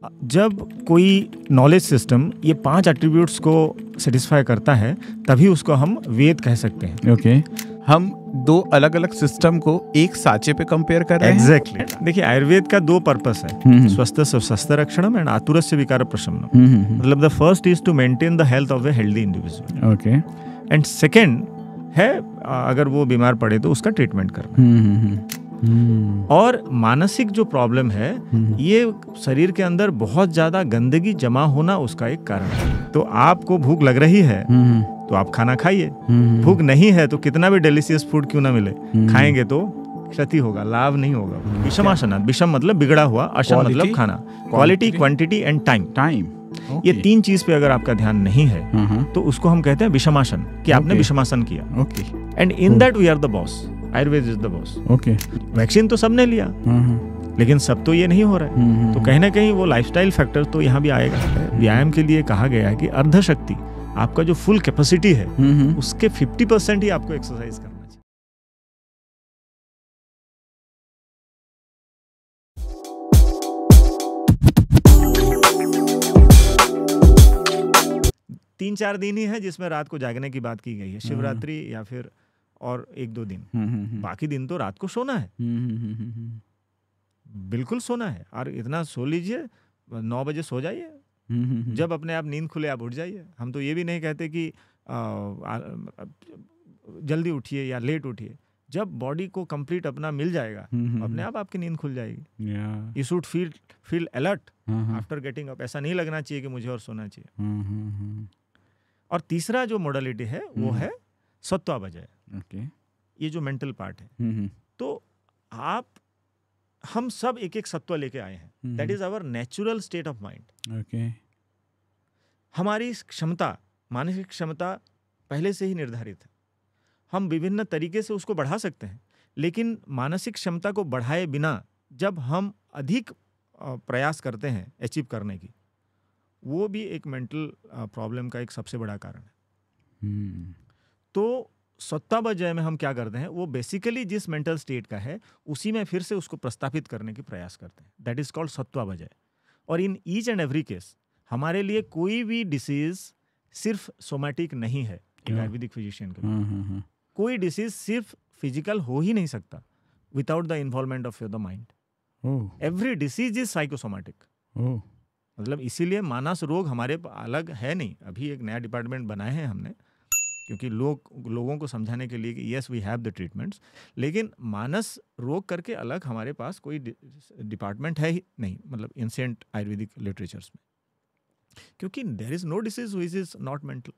जब कोई knowledge system ये 5 एट्रीब्यूट्स को सेटिस्फाई करता है तभी उसको हम वेद कह सकते हैं। ओके हम दो अलग अलग सिस्टम को एक साँचे पे कंपेयर कर रहे हैं। एग्जैक्टली देखिए आयुर्वेद का 2 पर्पस है, स्वस्थ स्वस्थ रक्षणम एंड आतुरस्य विकार प्रशमनम। मतलब the first is to maintain the health of a healthy individual. Okay and second है अगर वो बीमार पड़े तो उसका ट्रीटमेंट करना। और मानसिक जो प्रॉब्लम है ये शरीर के अंदर बहुत ज्यादा गंदगी जमा होना उसका एक कारण है। तो आपको भूख लग रही है तो आप खाना खाइए, भूख नहीं है तो कितना भी डिलीशियस फूड क्यों ना मिले खाएंगे तो क्षति होगा, लाभ नहीं होगा। विषमासनात्, विषम मतलब बिगड़ा हुआ, अशन मतलब खाना, क्वालिटी क्वांटिटी एंड टाइम। ये 3 चीज पे अगर आपका ध्यान नहीं है तो उसको हम कहते हैं विषमासन, कि आपने विषमासन किया। And in that we are the boss. Ayurveda is the boss. Okay vaccine तो सबने लिया लेकिन सब तो ये नहीं हो रहा है। तो कहीं ना कहीं वो लाइफस्टाइल फैक्टर तो यहाँ भी आएगा। व्यायाम के लिए कहा गया है कि अर्ध शक्ति, आपका जो फुल कैपेसिटी है उसके 50% ही आपको एक्सरसाइज करना चाहिए। 3-4 दिन ही है जिसमें रात को जागने की बात की गई है, शिवरात्रि या फिर और 1-2 दिन। बाकी दिन तो रात को सोना है, बिल्कुल सोना है। और इतना सो लीजिए, 9 बजे सो जाइए, जब अपने आप नींद खुले आप उठ जाइए। हम तो ये भी नहीं कहते कि जल्दी उठिए या लेट उठिए। जब बॉडी को कंप्लीट अपना मिल जाएगा अपने आप आपकी नींद खुल जाएगी। You should feel alert after getting up. ऐसा नहीं लगना चाहिए कि मुझे और सोना चाहिए। और तीसरा जो मोडालिटी है वो है सत्वावजय। ये जो मेंटल पार्ट है, तो हम सब एक एक सत्व लेके आए हैं। That is our natural state of mind. हमारी क्षमता, मानसिक क्षमता पहले से ही निर्धारित है। हम विभिन्न तरीके से उसको बढ़ा सकते हैं, लेकिन मानसिक क्षमता को बढ़ाए बिना जब हम अधिक प्रयास करते हैं अचीव करने की, वो भी एक मेंटल प्रॉब्लम का एक सबसे बड़ा कारण है। तो सत्वावजय में हम क्या करते हैं, वो बेसिकली जिस मेंटल स्टेट का है उसी में फिर से उसको प्रस्तापित करने की प्रयास करते हैं। दैट इज कॉल्ड सत्वावजय। और in each and every case हमारे लिए कोई भी डिसीज सिर्फ सोमैटिक नहीं है। एक आयुर्वेदिक फिजिशियन के लिए कोई डिसीज सिर्फ फिजिकल हो ही नहीं सकता without the involvement of the mind. Every disease is psychosomatic. मतलब इसीलिए मानस रोग हमारे अलग है नहीं। अभी एक नया डिपार्टमेंट बनाए हैं हमने, क्योंकि लोगों को समझाने के लिए कि yes we have the treatments, लेकिन मानस रोग करके अलग हमारे पास कोई डिपार्टमेंट है ही नहीं, मतलब एंशिएंट आयुर्वेदिक लिटरेचर्स में, क्योंकि there is no disease which is not mental.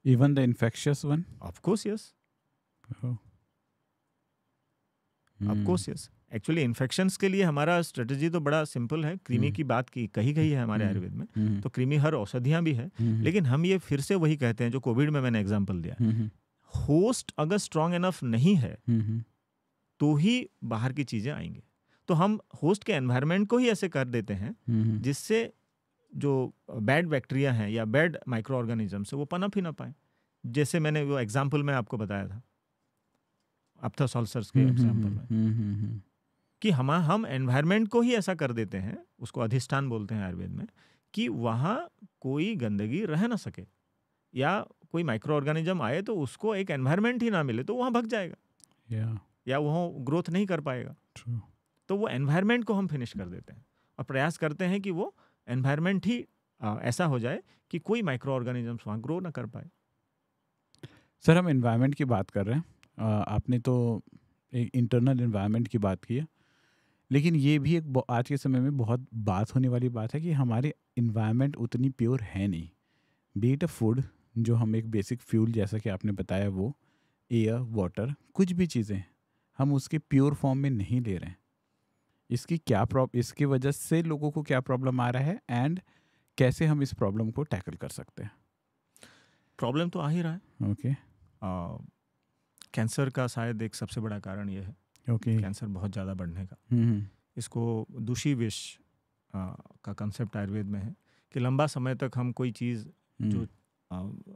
Even the infectious one? Of course yes, of course yes. Actually infections के लिए हमारा स्ट्रेटजी तो बड़ा सिंपल है। कृमि की बात कही गई है हमारे आयुर्वेद में, तो कृमि हर औषधियां भी है, लेकिन हम ये फिर से वही कहते हैं जो कोविड में मैंने एग्जांपल दिया। होस्ट अगर स्ट्रांग इनफ नहीं है तो ही बाहर की चीजें आएंगी। तो हम होस्ट के एनवायरनमेंट को ही ऐसे कर देते हैं जिससे जो बैड बैक्टीरिया हैं या बैड माइक्रो ऑर्गेनिज्म से वो पनप ही ना पाए। जैसे मैंने वो एग्जाम्पल में आपको बताया था अप्थस अल्सर्स के एग्जाम्पल में, कि हम एनवायरनमेंट को ही ऐसा कर देते हैं, उसको अधिष्ठान बोलते हैं आयुर्वेद में, कि वहाँ कोई गंदगी रह ना सके या कोई माइक्रो ऑर्गेनिज्म आए तो उसको एक एनवायरनमेंट ही ना मिले तो वहाँ भग जाएगा या वहाँ ग्रोथ नहीं कर पाएगा। तो वो एनवायरनमेंट को हम फिनिश कर देते हैं और प्रयास करते हैं कि वो एनवायरनमेंट ही ऐसा हो जाए कि कोई माइक्रो ऑर्गेनिजम्स वहाँ ग्रो ना कर पाए। सर हम एनवायरनमेंट की बात कर रहे हैं, आपने तो एक इंटरनल एनवायरनमेंट की बात की है, लेकिन ये भी एक आज के समय में बहुत बात होने वाली बात है कि हमारे इन्वायरमेंट उतनी प्योर है नहीं। बी इट अ फूड, जो हम एक बेसिक फ्यूल जैसा कि आपने बताया, वो एयर, वाटर, कुछ भी चीज़ें हम उसके प्योर फॉर्म में नहीं ले रहे हैं। इसकी वजह से लोगों को क्या प्रॉब्लम आ रहा है एंड कैसे हम इस प्रॉब्लम को टैकल कर सकते हैं? प्रॉब्लम तो आ ही रहा है। ओके। कैंसर का शायद एक सबसे बड़ा कारण ये है। कैंसर बहुत ज़्यादा बढ़ने का। इसको दूषी विष का कंसेप्ट आयुर्वेद में है कि लंबा समय तक हम कोई चीज़ जो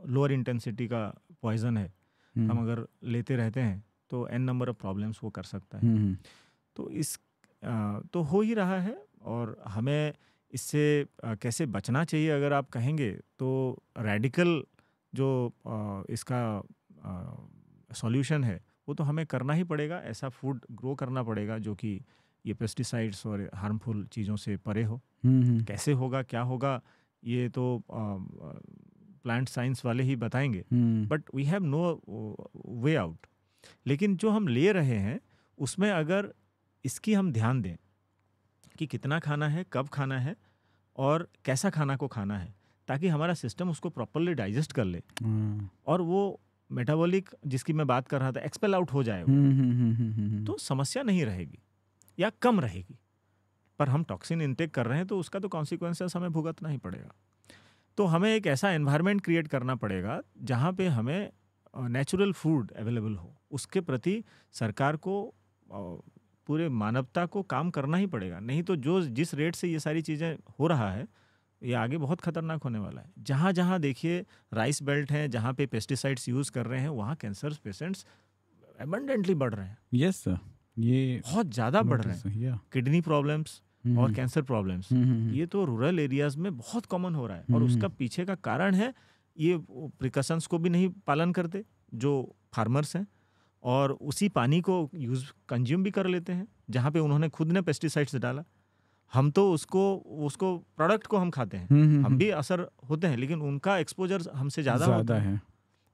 लोअर इंटेंसिटी का पॉइजन है हम अगर लेते रहते हैं तो n नंबर ऑफ प्रॉब्लम्स वो कर सकता है। तो तो हो ही रहा है और हमें इससे कैसे बचना चाहिए अगर आप कहेंगे तो रेडिकल जो इसका सॉल्यूशन है वो तो हमें करना ही पड़ेगा, ऐसा फूड ग्रो करना पड़ेगा जो कि ये पेस्टिसाइड्स और हार्मफुल चीज़ों से परे हो। कैसे होगा, क्या होगा, ये तो प्लांट साइंस वाले ही बताएंगे, but we have no way out. लेकिन जो हम ले रहे हैं उसमें अगर इसकी हम ध्यान दें कि कितना खाना है, कब खाना है और कैसा खाना को खाना है, ताकि हमारा सिस्टम उसको प्रॉपरली डाइजेस्ट कर ले और वो मेटाबॉलिक जिसकी मैं बात कर रहा था एक्सपेल आउट हो जाए तो समस्या नहीं रहेगी या कम रहेगी। पर हम टॉक्सिन इनटेक कर रहे हैं तो उसका तो कॉन्सिक्वेंसेस हमें भुगतना ही पड़ेगा। तो हमें एक ऐसा एनवायरनमेंट क्रिएट करना पड़ेगा जहाँ पे हमें नेचुरल फूड अवेलेबल हो। उसके प्रति सरकार को, पूरे मानवता को काम करना ही पड़ेगा, नहीं तो जो जिस रेट से ये सारी चीज़ें हो रहा है ये आगे बहुत खतरनाक होने वाला है। जहाँ जहाँ देखिए राइस बेल्ट हैं, जहाँ पे पेस्टिसाइड्स यूज़ कर रहे हैं, वहाँ कैंसर पेशेंट्स एबंडेंटली बढ़ रहे हैं। यस सर, ये बहुत ज़्यादा बढ़ रहे हैं। किडनी प्रॉब्लम्स और कैंसर प्रॉब्लम्स ये तो रूरल एरियाज में बहुत कॉमन हो रहा है। और उसका पीछे का कारण है ये प्रिकॉशंस को भी नहीं पालन करते जो फार्मर्स हैं, और उसी पानी को कंज्यूम भी कर लेते हैं जहाँ पे उन्होंने खुद ने पेस्टिसाइड्स डाला। हम तो उसको प्रोडक्ट को हम खाते हैं, हम भी असर होते हैं, लेकिन उनका एक्सपोजर हमसे ज़्यादा होता है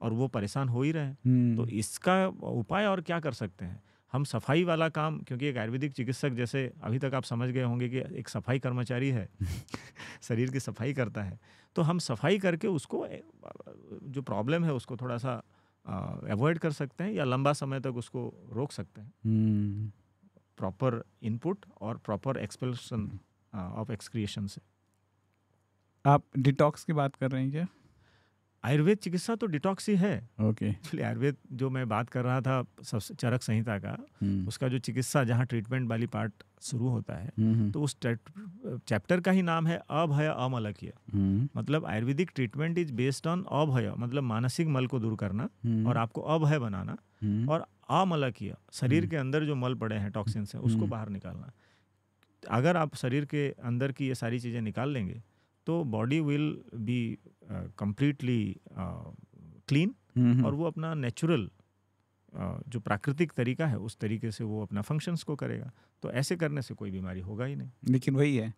और वो परेशान हो ही रहे हैं। तो इसका उपाय और क्या कर सकते हैं हम? सफाई वाला काम, क्योंकि एक आयुर्वेदिक चिकित्सक जैसे अभी तक आप समझ गए होंगे कि एक सफाई कर्मचारी है शरीर की सफाई करता है, तो हम सफाई करके उसको जो प्रॉब्लम है उसको थोड़ा सा अवॉइड कर सकते हैं या लंबा समय तक उसको रोक सकते हैं प्रॉपर इनपुट और प्रॉपर एक्सपेल्शन ऑफ एक्सक्रिएशन से। आप डिटॉक्स की बात कर रहे हैं क्या? आयुर्वेद चिकित्सा तो डिटॉक्स ही है। ओके। एक्चुअली आयुर्वेद जो मैं बात कर रहा था सबसे चरक संहिता का, उसका जो चिकित्सा जहाँ ट्रीटमेंट वाली पार्ट शुरू होता है, तो उस चैप्टर का ही नाम है अभय अमलकीय। मतलब Ayurvedic treatment is based on अभय, मतलब मानसिक मल को दूर करना और आपको अभय बनाना, और अमलकीय शरीर के अंदर जो मल पड़े हैं टॉक्सिन से उसको बाहर निकालना। अगर आप शरीर के अंदर की ये सारी चीज़ें निकाल लेंगे तो body will be completely clean और वो अपना नेचुरल जो प्राकृतिक तरीका है उस तरीके से वो अपना फंक्शंस को करेगा। तो ऐसे करने से कोई बीमारी होगा ही नहीं। लेकिन वही है,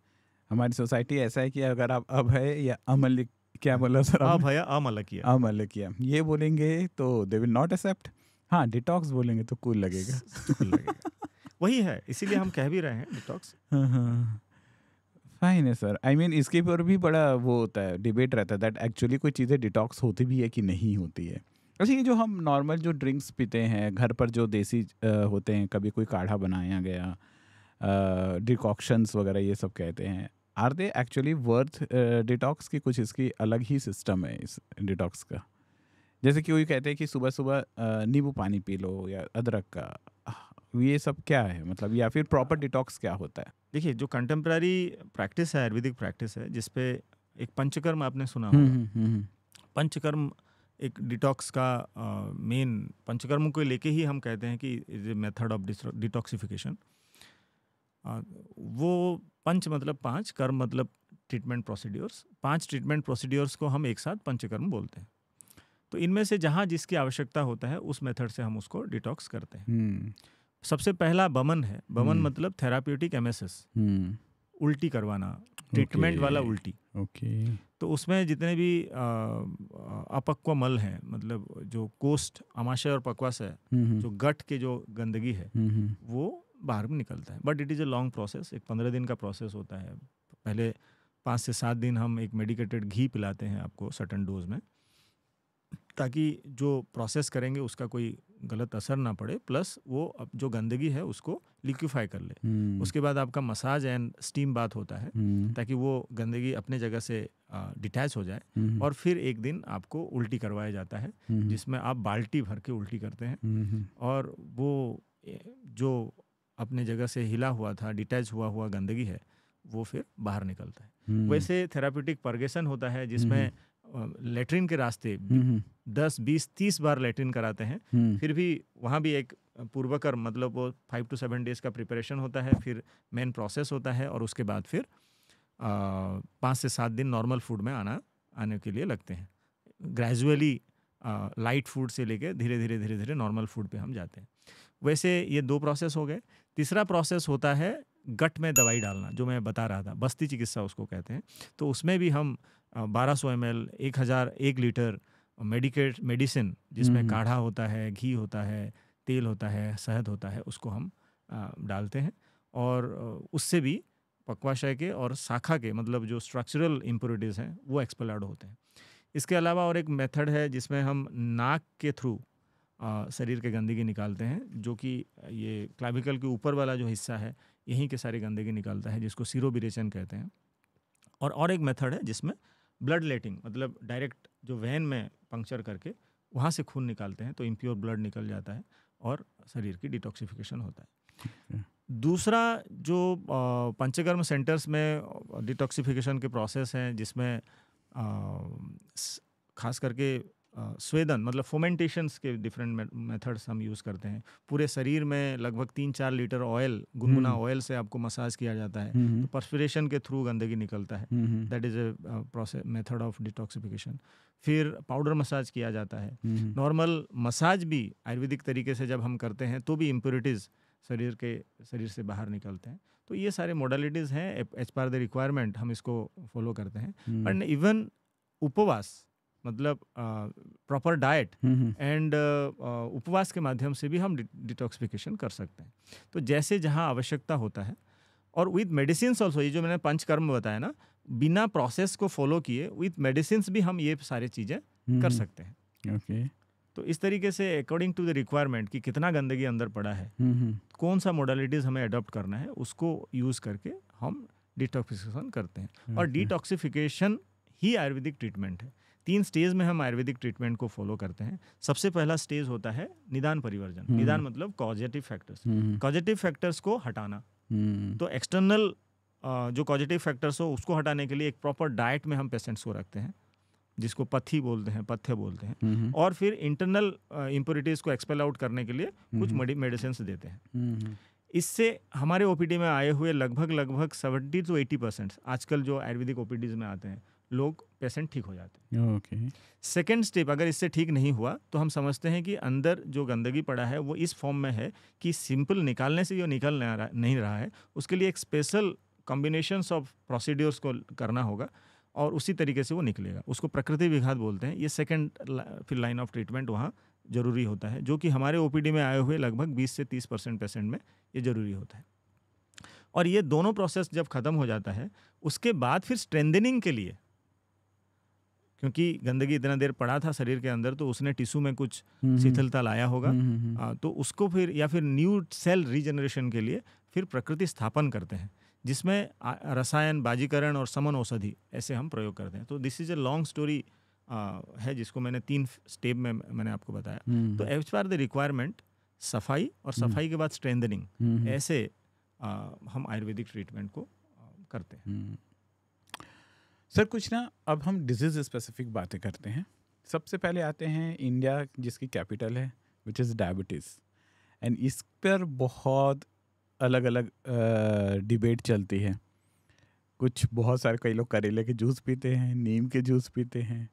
हमारी सोसाइटी ऐसा है कि अगर आप अभय या अमल, क्या बोला सर? अभय अमलकीय ये बोलेंगे तो दे विल नॉट एक्सेप्ट। हाँ, डिटॉक्स बोलेंगे तो कूल लगेगा। वही है, इसीलिए हम कह भी रहे हैं डिटॉक्स। फाइन है सर। आई मीन इसके ऊपर भी बड़ा वो होता है, डिबेट रहता है दैट एक्चुअली कोई चीज़ें डिटॉक्स होती भी है कि नहीं होती है। अच्छा, ये जो हम नॉर्मल जो ड्रिंक्स पीते हैं घर पर, जो देसी होते हैं, कभी कोई काढ़ा बनाया गया, डिकॉक्शंस वगैरह ये सब कहते हैं, are they actually worth detox की? कुछ इसकी अलग ही सिस्टम है इस डिटॉक्स का। जैसे कि कोई कहते हैं कि सुबह सुबह नींबू पानी पी लो या अदरक का, ये सब क्या है मतलब, या फिर प्रॉपर डिटॉक्स क्या होता है? देखिए, जो कंटेम्प्रेरी प्रैक्टिस है, आयुर्वेदिक प्रैक्टिस है, जिसपे एक पंचकर्म आपने सुना होगा। पंचकर्म एक डिटॉक्स का मेन, पंचकर्म को लेके ही हम कहते हैं कि is a method of detoxification. वो पंच मतलब 5, कर्म मतलब ट्रीटमेंट प्रोसीड्योर्स, 5 ट्रीटमेंट प्रोसीड्योर्स को हम एक साथ पंचकर्म बोलते हैं। तो इनमें से जहाँ जिसकी आवश्यकता होता है उस मेथड से हम उसको डिटॉक्स करते हैं। सबसे पहला बमन है। बमन मतलब थेराप्यूटिक एमएसएस, उल्टी करवाना, ट्रीटमेंट वाला उल्टी। तो उसमें जितने भी अपक्व मल हैं, मतलब जो कोष्ठ, आमाशय और पक्वास है, जो गट के जो गंदगी है वो बाहर में निकलता है। But it is a long process, एक 15 दिन का प्रोसेस होता है। पहले 5 से 7 दिन हम एक मेडिकेटेड घी पिलाते हैं आपको सर्टेन डोज में, ताकि जो प्रोसेस करेंगे उसका कोई गलत असर ना पड़े, प्लस वो जो गंदगी है उसको लिक्विफाई कर ले। उसके बाद आपका मसाज एंड स्टीम बाथ होता है ताकि वो गंदगी अपने जगह से डिटैच हो जाए। और फिर एक दिन आपको उल्टी करवाया जाता है, जिसमें आप बाल्टी भर के उल्टी करते हैं और वो जो अपने जगह से हिला हुआ था, डिटैच हुआ गंदगी है, वो फिर बाहर निकलता है। वैसे थेराप्यूटिक पर्गेशन होता है जिसमें लेटरिन के रास्ते 10, 20, 30 बार लेटरिन कराते हैं। फिर भी वहाँ भी एक पूर्वकर्म, मतलब वो 5 to 7 डेज का प्रिपरेशन होता है, फिर मेन प्रोसेस होता है और उसके बाद फिर 5 से 7 दिन नॉर्मल फूड में आने के लिए लगते हैं। ग्रेजुअली लाइट फूड से लेके धीरे धीरे नॉर्मल फूड पे हम जाते हैं। वैसे ये 2 प्रोसेस हो गए। तीसरा प्रोसेस होता है गट में दवाई डालना, जो मैं बता रहा था, बस्ती चिकित्सा उसको कहते हैं। तो उसमें भी हम 1200 ml, 1 लीटर मेडिसिन, जिसमें काढ़ा होता है, घी होता है, तेल होता है, शहद होता है, उसको हम डालते हैं। और उससे भी पक्वाशय के और शाखा के, मतलब जो स्ट्रक्चरल इम्प्योरिटीज़ हैं, वो एक्सपेल आउट होते हैं। इसके अलावा और एक मेथड है जिसमें हम नाक के थ्रू शरीर के गंदगी निकालते हैं, जो कि ये क्लाविकल के ऊपर वाला जो हिस्सा है, यहीं के सारी गंदगी निकालता है, जिसको सीरोविरेचन कहते हैं। और एक मेथड है जिसमें ब्लड लेटिंग, मतलब डायरेक्ट जो वेन में पंक्चर करके वहाँ से खून निकालते हैं, तो इम्प्योर ब्लड निकल जाता है और शरीर की डिटॉक्सिफिकेशन होता है। दूसरा जो पंचकर्म सेंटर्स में डिटॉक्सिफिकेशन के प्रोसेस हैं, जिसमें खास करके स्वेदन, मतलब फोमेंटेशंस के डिफरेंट मेथड्स हम यूज़ करते हैं। पूरे शरीर में लगभग 3-4 लीटर ऑयल, गुनगुना ऑयल से आपको मसाज किया जाता है, तो पर्सपिरेशन के थ्रू गंदगी निकलता है। That is a process, method of detoxification. फिर पाउडर मसाज किया जाता है। नॉर्मल मसाज भी आयुर्वेदिक तरीके से जब हम करते हैं तो भी इम्प्योरिटीज़ शरीर से बाहर निकलते हैं। तो ये सारे मोडालिटीज़ हैं, एज पर द रिक्वायरमेंट हम इसको फॉलो करते हैं। और इवन उपवास, मतलब प्रॉपर डाइट एंड उपवास के माध्यम से भी हम डिटॉक्सिफिकेशन कर सकते हैं। तो जैसे जहाँ आवश्यकता होता है, और विद मेडिसिन्स ऑल्सो, ये जो मैंने पंचकर्म बताया ना, बिना प्रोसेस को फॉलो किए विद मेडिसिन्स भी हम ये सारी चीज़ें कर सकते हैं। ओके। तो इस तरीके से अकॉर्डिंग टू द रिक्वायरमेंट कि कितना गंदगी अंदर पड़ा है, कौन सा मोडालिटीज़ हमें अडॉप्ट करना है, उसको यूज़ करके हम डिटॉक्सिफिकेशन करते हैं। और डिटॉक्सिफिकेशन ही आयुर्वेदिक ट्रीटमेंट है। 3 स्टेज में हम आयुर्वेदिक ट्रीटमेंट को फॉलो करते हैं। सबसे पहला स्टेज होता है निदान परिवर्जन। निदान मतलब कॉजेटिव फैक्टर्स, कॉजेटिव फैक्टर्स को हटाना। तो एक्सटर्नल जो कॉजेटिव फैक्टर्स हो उसको हटाने के लिए एक प्रॉपर डाइट में हम पेशेंट्स को रखते हैं, जिसको पथ्य बोलते हैं। और फिर इंटरनल इम्प्योरिटीज़ को एक्सपेल आउट करने के लिए कुछ मेडिसिन देते हैं। इससे हमारे ओपीडी में आए हुए लगभग 70 to 80% आजकल जो आयुर्वेदिक ओपीडीज में आते हैं लोग, पेशेंट ठीक हो जाते हैं। ओके। सेकेंड स्टेप, अगर इससे ठीक नहीं हुआ तो हम समझते हैं कि अंदर जो गंदगी पड़ा है वो इस फॉर्म में है कि सिंपल निकालने से जो निकल नहीं रहा है, उसके लिए एक स्पेशल कॉम्बिनेशंस ऑफ प्रोसीड्योर्स को करना होगा और उसी तरीके से वो निकलेगा। उसको प्रकृति विघात बोलते हैं। ये सेकेंड फिर लाइन ऑफ ट्रीटमेंट वहाँ जरूरी होता है, जो कि हमारे ओपीडी में आए हुए लगभग 20 से 30% पेशेंट में ये जरूरी होता है। और ये दोनों प्रोसेस जब खत्म हो जाता है, उसके बाद फिर स्ट्रेंथनिंग के लिए, क्योंकि गंदगी इतना देर पड़ा था शरीर के अंदर, तो उसने टिश्यू में कुछ शिथिलता लाया होगा, तो उसको फिर या फिर न्यू सेल रीजनरेशन के लिए फिर प्रकृति स्थापन करते हैं, जिसमें रसायन, बाजीकरण और समन औषधि ऐसे हम प्रयोग करते हैं। तो this is a long story है, जिसको मैंने 3 स्टेप में मैंने आपको बताया। तो एज पर द रिक्वायरमेंट सफाई, और सफाई के बाद स्ट्रेंथनिंग, ऐसे हम आयुर्वेदिक ट्रीटमेंट को करते हैं। सर कुछ ना, अब हम डिजीज़ स्पेसिफिक बातें करते हैं। सबसे पहले आते हैं इंडिया, जिसकी कैपिटल है विच इज़ डायबिटीज़, एंड इस पर बहुत अलग अलग डिबेट चलती है। बहुत सारे, कई लोग करेले के जूस पीते हैं, नीम के जूस पीते हैं,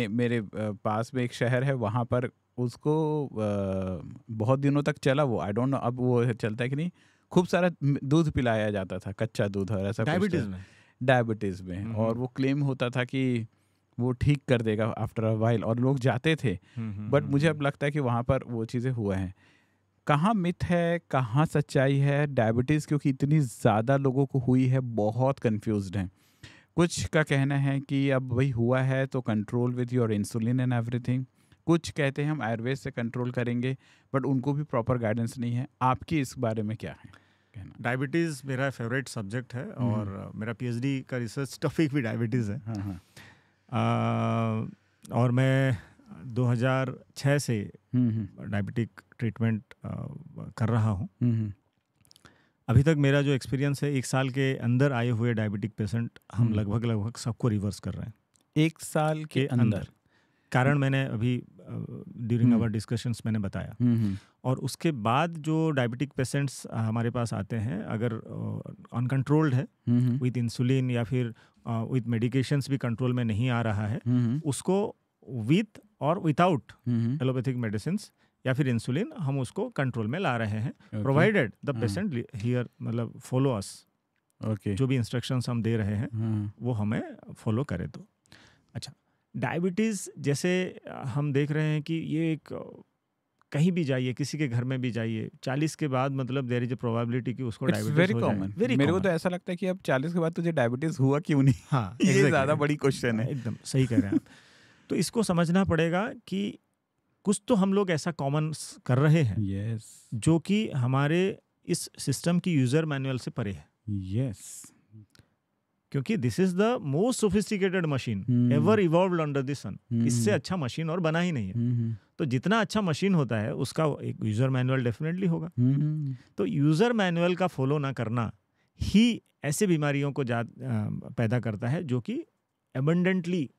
मेरे पास में एक शहर है, वहाँ पर उसको बहुत दिनों तक चला वो, आई डोंट नो अब वो चलता है कि नहीं, खूब सारा दूध पिलाया जाता था, कच्चा दूध, और ऐसा डायबिटीज़ में और वो क्लेम होता था कि वो ठीक कर देगा आफ्टर अ वाइल, और लोग जाते थे। बट मुझे अब लगता है कि वहाँ पर वो चीज़ें हुआ है। कहाँ मिथ है, कहाँ सच्चाई है? डायबिटीज़ क्योंकि इतनी ज़्यादा लोगों को हुई है, बहुत कंफ्यूज्ड हैं। कुछ का कहना है कि अब वही हुआ है तो control with your insulin and everything. कुछ कहते हैं हम आयुर्वेद से कंट्रोल करेंगे, बट उनको भी प्रॉपर गाइडेंस नहीं है। आपकी इस बारे में क्या है? डायबिटीज़ मेरा फेवरेट सब्जेक्ट है और मेरा पीएचडी का रिसर्च टॉपिक भी डायबिटीज़ है। और मैं 2006 से डायबिटिक ट्रीटमेंट कर रहा हूँ। अभी तक मेरा जो एक्सपीरियंस है, 1 साल के अंदर आए हुए डायबिटिक पेशेंट हम लगभग सबको रिवर्स कर रहे हैं। 1 साल के अंदर कारण मैंने अभी ड्यूरिंग आवर डिस्कशंस मैंने बताया। और उसके बाद जो डायबिटिक पेशेंट्स हमारे पास आते हैं, अगर अनकंट्रोल्ड है विथ इंसुलिन या फिर विथ मेडिकेशंस भी कंट्रोल में नहीं आ रहा है, उसको विथ और विदाउट एलोपैथिक मेडिसिन्स या फिर इंसुलिन हम उसको कंट्रोल में ला रहे हैं, प्रोवाइडेड द पेशेंट हियर मतलब फॉलो अस। जो भी इंस्ट्रक्शंस हम दे रहे हैं वो हमें फॉलो करे तो। अच्छा, डायबिटीज़ जैसे हम देख रहे हैं कि ये एक कहीं भी जाइए, किसी के घर में भी जाइए, 40 के बाद मतलब देयर इज अ प्रोबेबिलिटी कि उसको डायबिटीज हो जाए। मेरे को तो ऐसा लगता है कि अब 40 के बाद तुझे डायबिटीज हुआ क्यों नहीं। हाँ, ये ज़्यादा बड़ी क्वेश्चन है। एकदम सही कह रहे हैं आप। तो इसको समझना पड़ेगा कि कुछ तो हम लोग ऐसा कॉमन कर रहे हैं जो कि हमारे इस सिस्टम की यूजर मैनुअल से परे है। क्योंकि this is the most sophisticated machine ever evolved under the sun. इससे अच्छा मशीन और बना ही नहीं है। तो जितना अच्छा मशीन होता है उसका एक यूजर मैनुअल डेफिनेटली होगा। तो यूजर मैनुअल का फॉलो ना करना ही ऐसे बीमारियों को पैदा करता है जो कि एबंडेंटली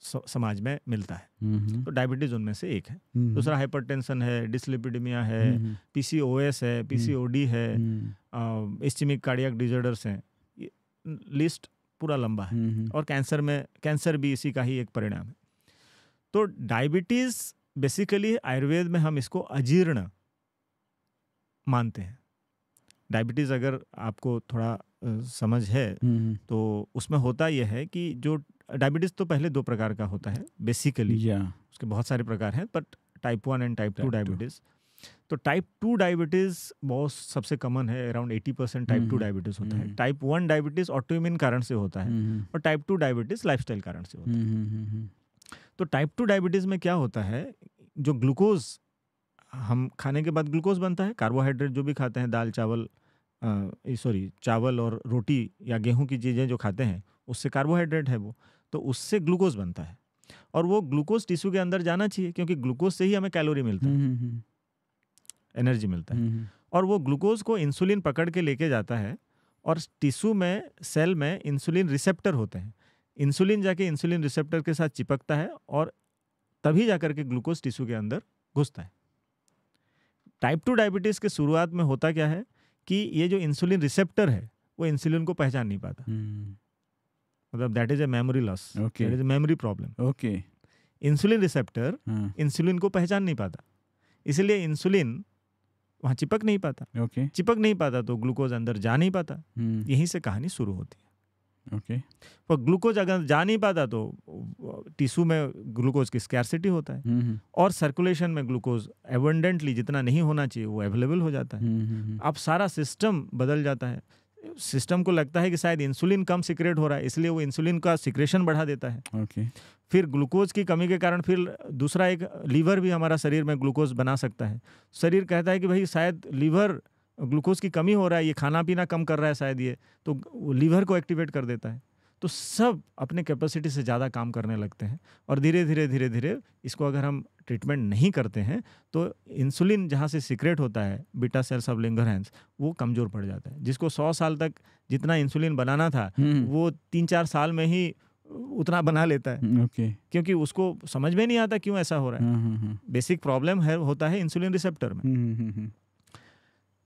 समाज में मिलता है। तो डायबिटीज उनमें से एक है। दूसरा हाइपरटेंशन है, डिसलिपिडेमिया है, पीसीओएस है, पीसीओडी है, इस्चेमिक कार्डियक डिसऑर्डर्स हैं। लिस्ट पूरा लंबा है। और कैंसर भी इसी का ही एक परिणाम है। तो डायबिटीज बेसिकली आयुर्वेद में हम इसको अजीर्ण मानते हैं। डायबिटीज अगर आपको थोड़ा समझ है तो उसमें होता यह है कि जो डायबिटीज तो पहले 2 प्रकार का होता है बेसिकली। उसके बहुत सारे प्रकार हैं, but type 1 and type 2 diabetes. तो टाइप 2 डायबिटीज बहुत सबसे कॉमन है, अराउंड 80% टाइप 2 डायबिटीज होता है। टाइप 1 डायबिटीज ऑटोइम्यून कारण से होता है और टाइप 2 डायबिटीज लाइफस्टाइल कारण से होता है। तो टाइप 2 डायबिटीज में क्या होता है, जो ग्लूकोज हम खाने के बाद ग्लूकोज बनता है, कार्बोहाइड्रेट जो भी खाते हैं, दाल चावल और रोटी या गेहूं की चीज़ें जो खाते हैं उससे कार्बोहाइड्रेट है वो, तो उससे ग्लूकोज बनता है। और वो ग्लूकोज टिश्यू के अंदर जाना चाहिए क्योंकि ग्लूकोज से ही हमें कैलोरी मिलता है, एनर्जी मिलता है। और वो ग्लूकोज को इंसुलिन पकड़ के लेके जाता है और टिश्यू में, सेल में इंसुलिन रिसेप्टर होते हैं। इंसुलिन जाके इंसुलिन रिसेप्टर के साथ चिपकता है और तभी जाकर के ग्लूकोज टिश्यू के अंदर घुसता है। टाइप 2 डायबिटीज के शुरुआत में होता क्या है कि ये जो इंसुलिन रिसेप्टर है वो इंसुलिन को पहचान नहीं पाता। मतलब that is a memory loss, that is a memory problem. Insulin receptor insulin को पहचान नहीं पाता, इसलिए इंसुलिन वहां चिपक नहीं पाता। चिपक नहीं पाता तो ग्लूकोज अंदर जा नहीं पाता। यहीं से कहानी शुरू होती है। पर ग्लूकोज अगर जा नहीं पाता तो टिश्यू में ग्लूकोज की स्कैर्सिटी होता है और सर्कुलेशन में ग्लूकोज एबंडेंटली जितना नहीं होना चाहिए वो अवेलेबल हो जाता है। अब सारा सिस्टम बदल जाता है। सिस्टम को लगता है कि शायद इंसुलिन कम सिक्रेट हो रहा है, इसलिए वो इंसुलिन का सिक्रेशन बढ़ा देता है। फिर ग्लूकोज की कमी के कारण फिर दूसरा एक लीवर भी हमारा शरीर में ग्लूकोज बना सकता है। शरीर कहता है कि भाई शायद लीवर ग्लूकोज की कमी हो रहा है, ये खाना पीना कम कर रहा है शायद, ये तो लीवर को एक्टिवेट कर देता है। तो सब अपने कैपेसिटी से ज़्यादा काम करने लगते हैं और धीरे धीरे इसको अगर हम ट्रीटमेंट नहीं करते हैं तो इंसुलिन जहाँ से सीक्रेट होता है, बीटा सेल्स ऑफ लैंगरहैंस, वो कमज़ोर पड़ जाता है। जिसको 100 साल तक जितना इंसुलिन बनाना था वो 3-4 साल में ही उतना बना लेता है। क्योंकि उसको समझ में नहीं आता क्यों ऐसा हो रहा है। बेसिक प्रॉब्लम होता है इंसुलिन रिसेप्टर में।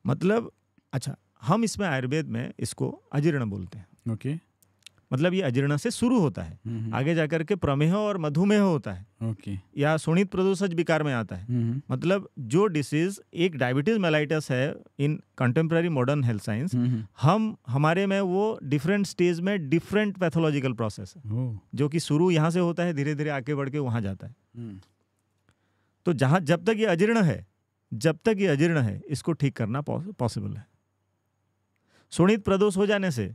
मतलब अच्छा, हम इसमें आयुर्वेद में इसको अजीर्ण बोलते हैं। मतलब ये अजीर्ण से शुरू होता है, आगे जाकर के प्रमेह और मधुमेह होता है, या शोणित प्रदोषज विकार में आता है। मतलब जो डिसीज एक डायबिटीज मेलाइटस है इन कंटेम्प्रेरी मॉडर्न हेल्थ साइंस, हमारे में वो डिफरेंट स्टेज में डिफरेंट पैथोलॉजिकल प्रोसेस है जो कि शुरू यहाँ से होता है, धीरे धीरे आगे बढ़ के वहां जाता है। तो जब तक ये अजीर्ण है इसको ठीक करना पॉसिबल है। शोणित प्रदोष हो जाने से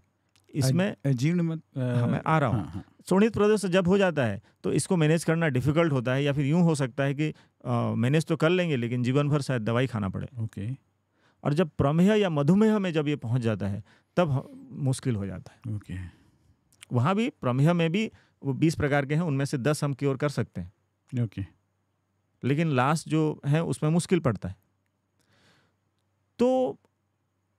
इसमें अजीर्ण हमें आ रहा हूँ। शोणित प्रदोष जब हो जाता है तो इसको मैनेज करना डिफिकल्ट होता है, या फिर यूं हो सकता है कि मैनेज तो कर लेंगे लेकिन जीवन भर शायद दवाई खाना पड़े। और जब प्रमेह या मधुमेह में जब ये पहुंच जाता है तब मुश्किल हो जाता है। वहाँ भी प्रमेह में भी वो 20 प्रकार के हैं, उनमें से 10 हम क्योर कर सकते हैं। लेकिन लास्ट जो है उसमें मुश्किल पड़ता है। तो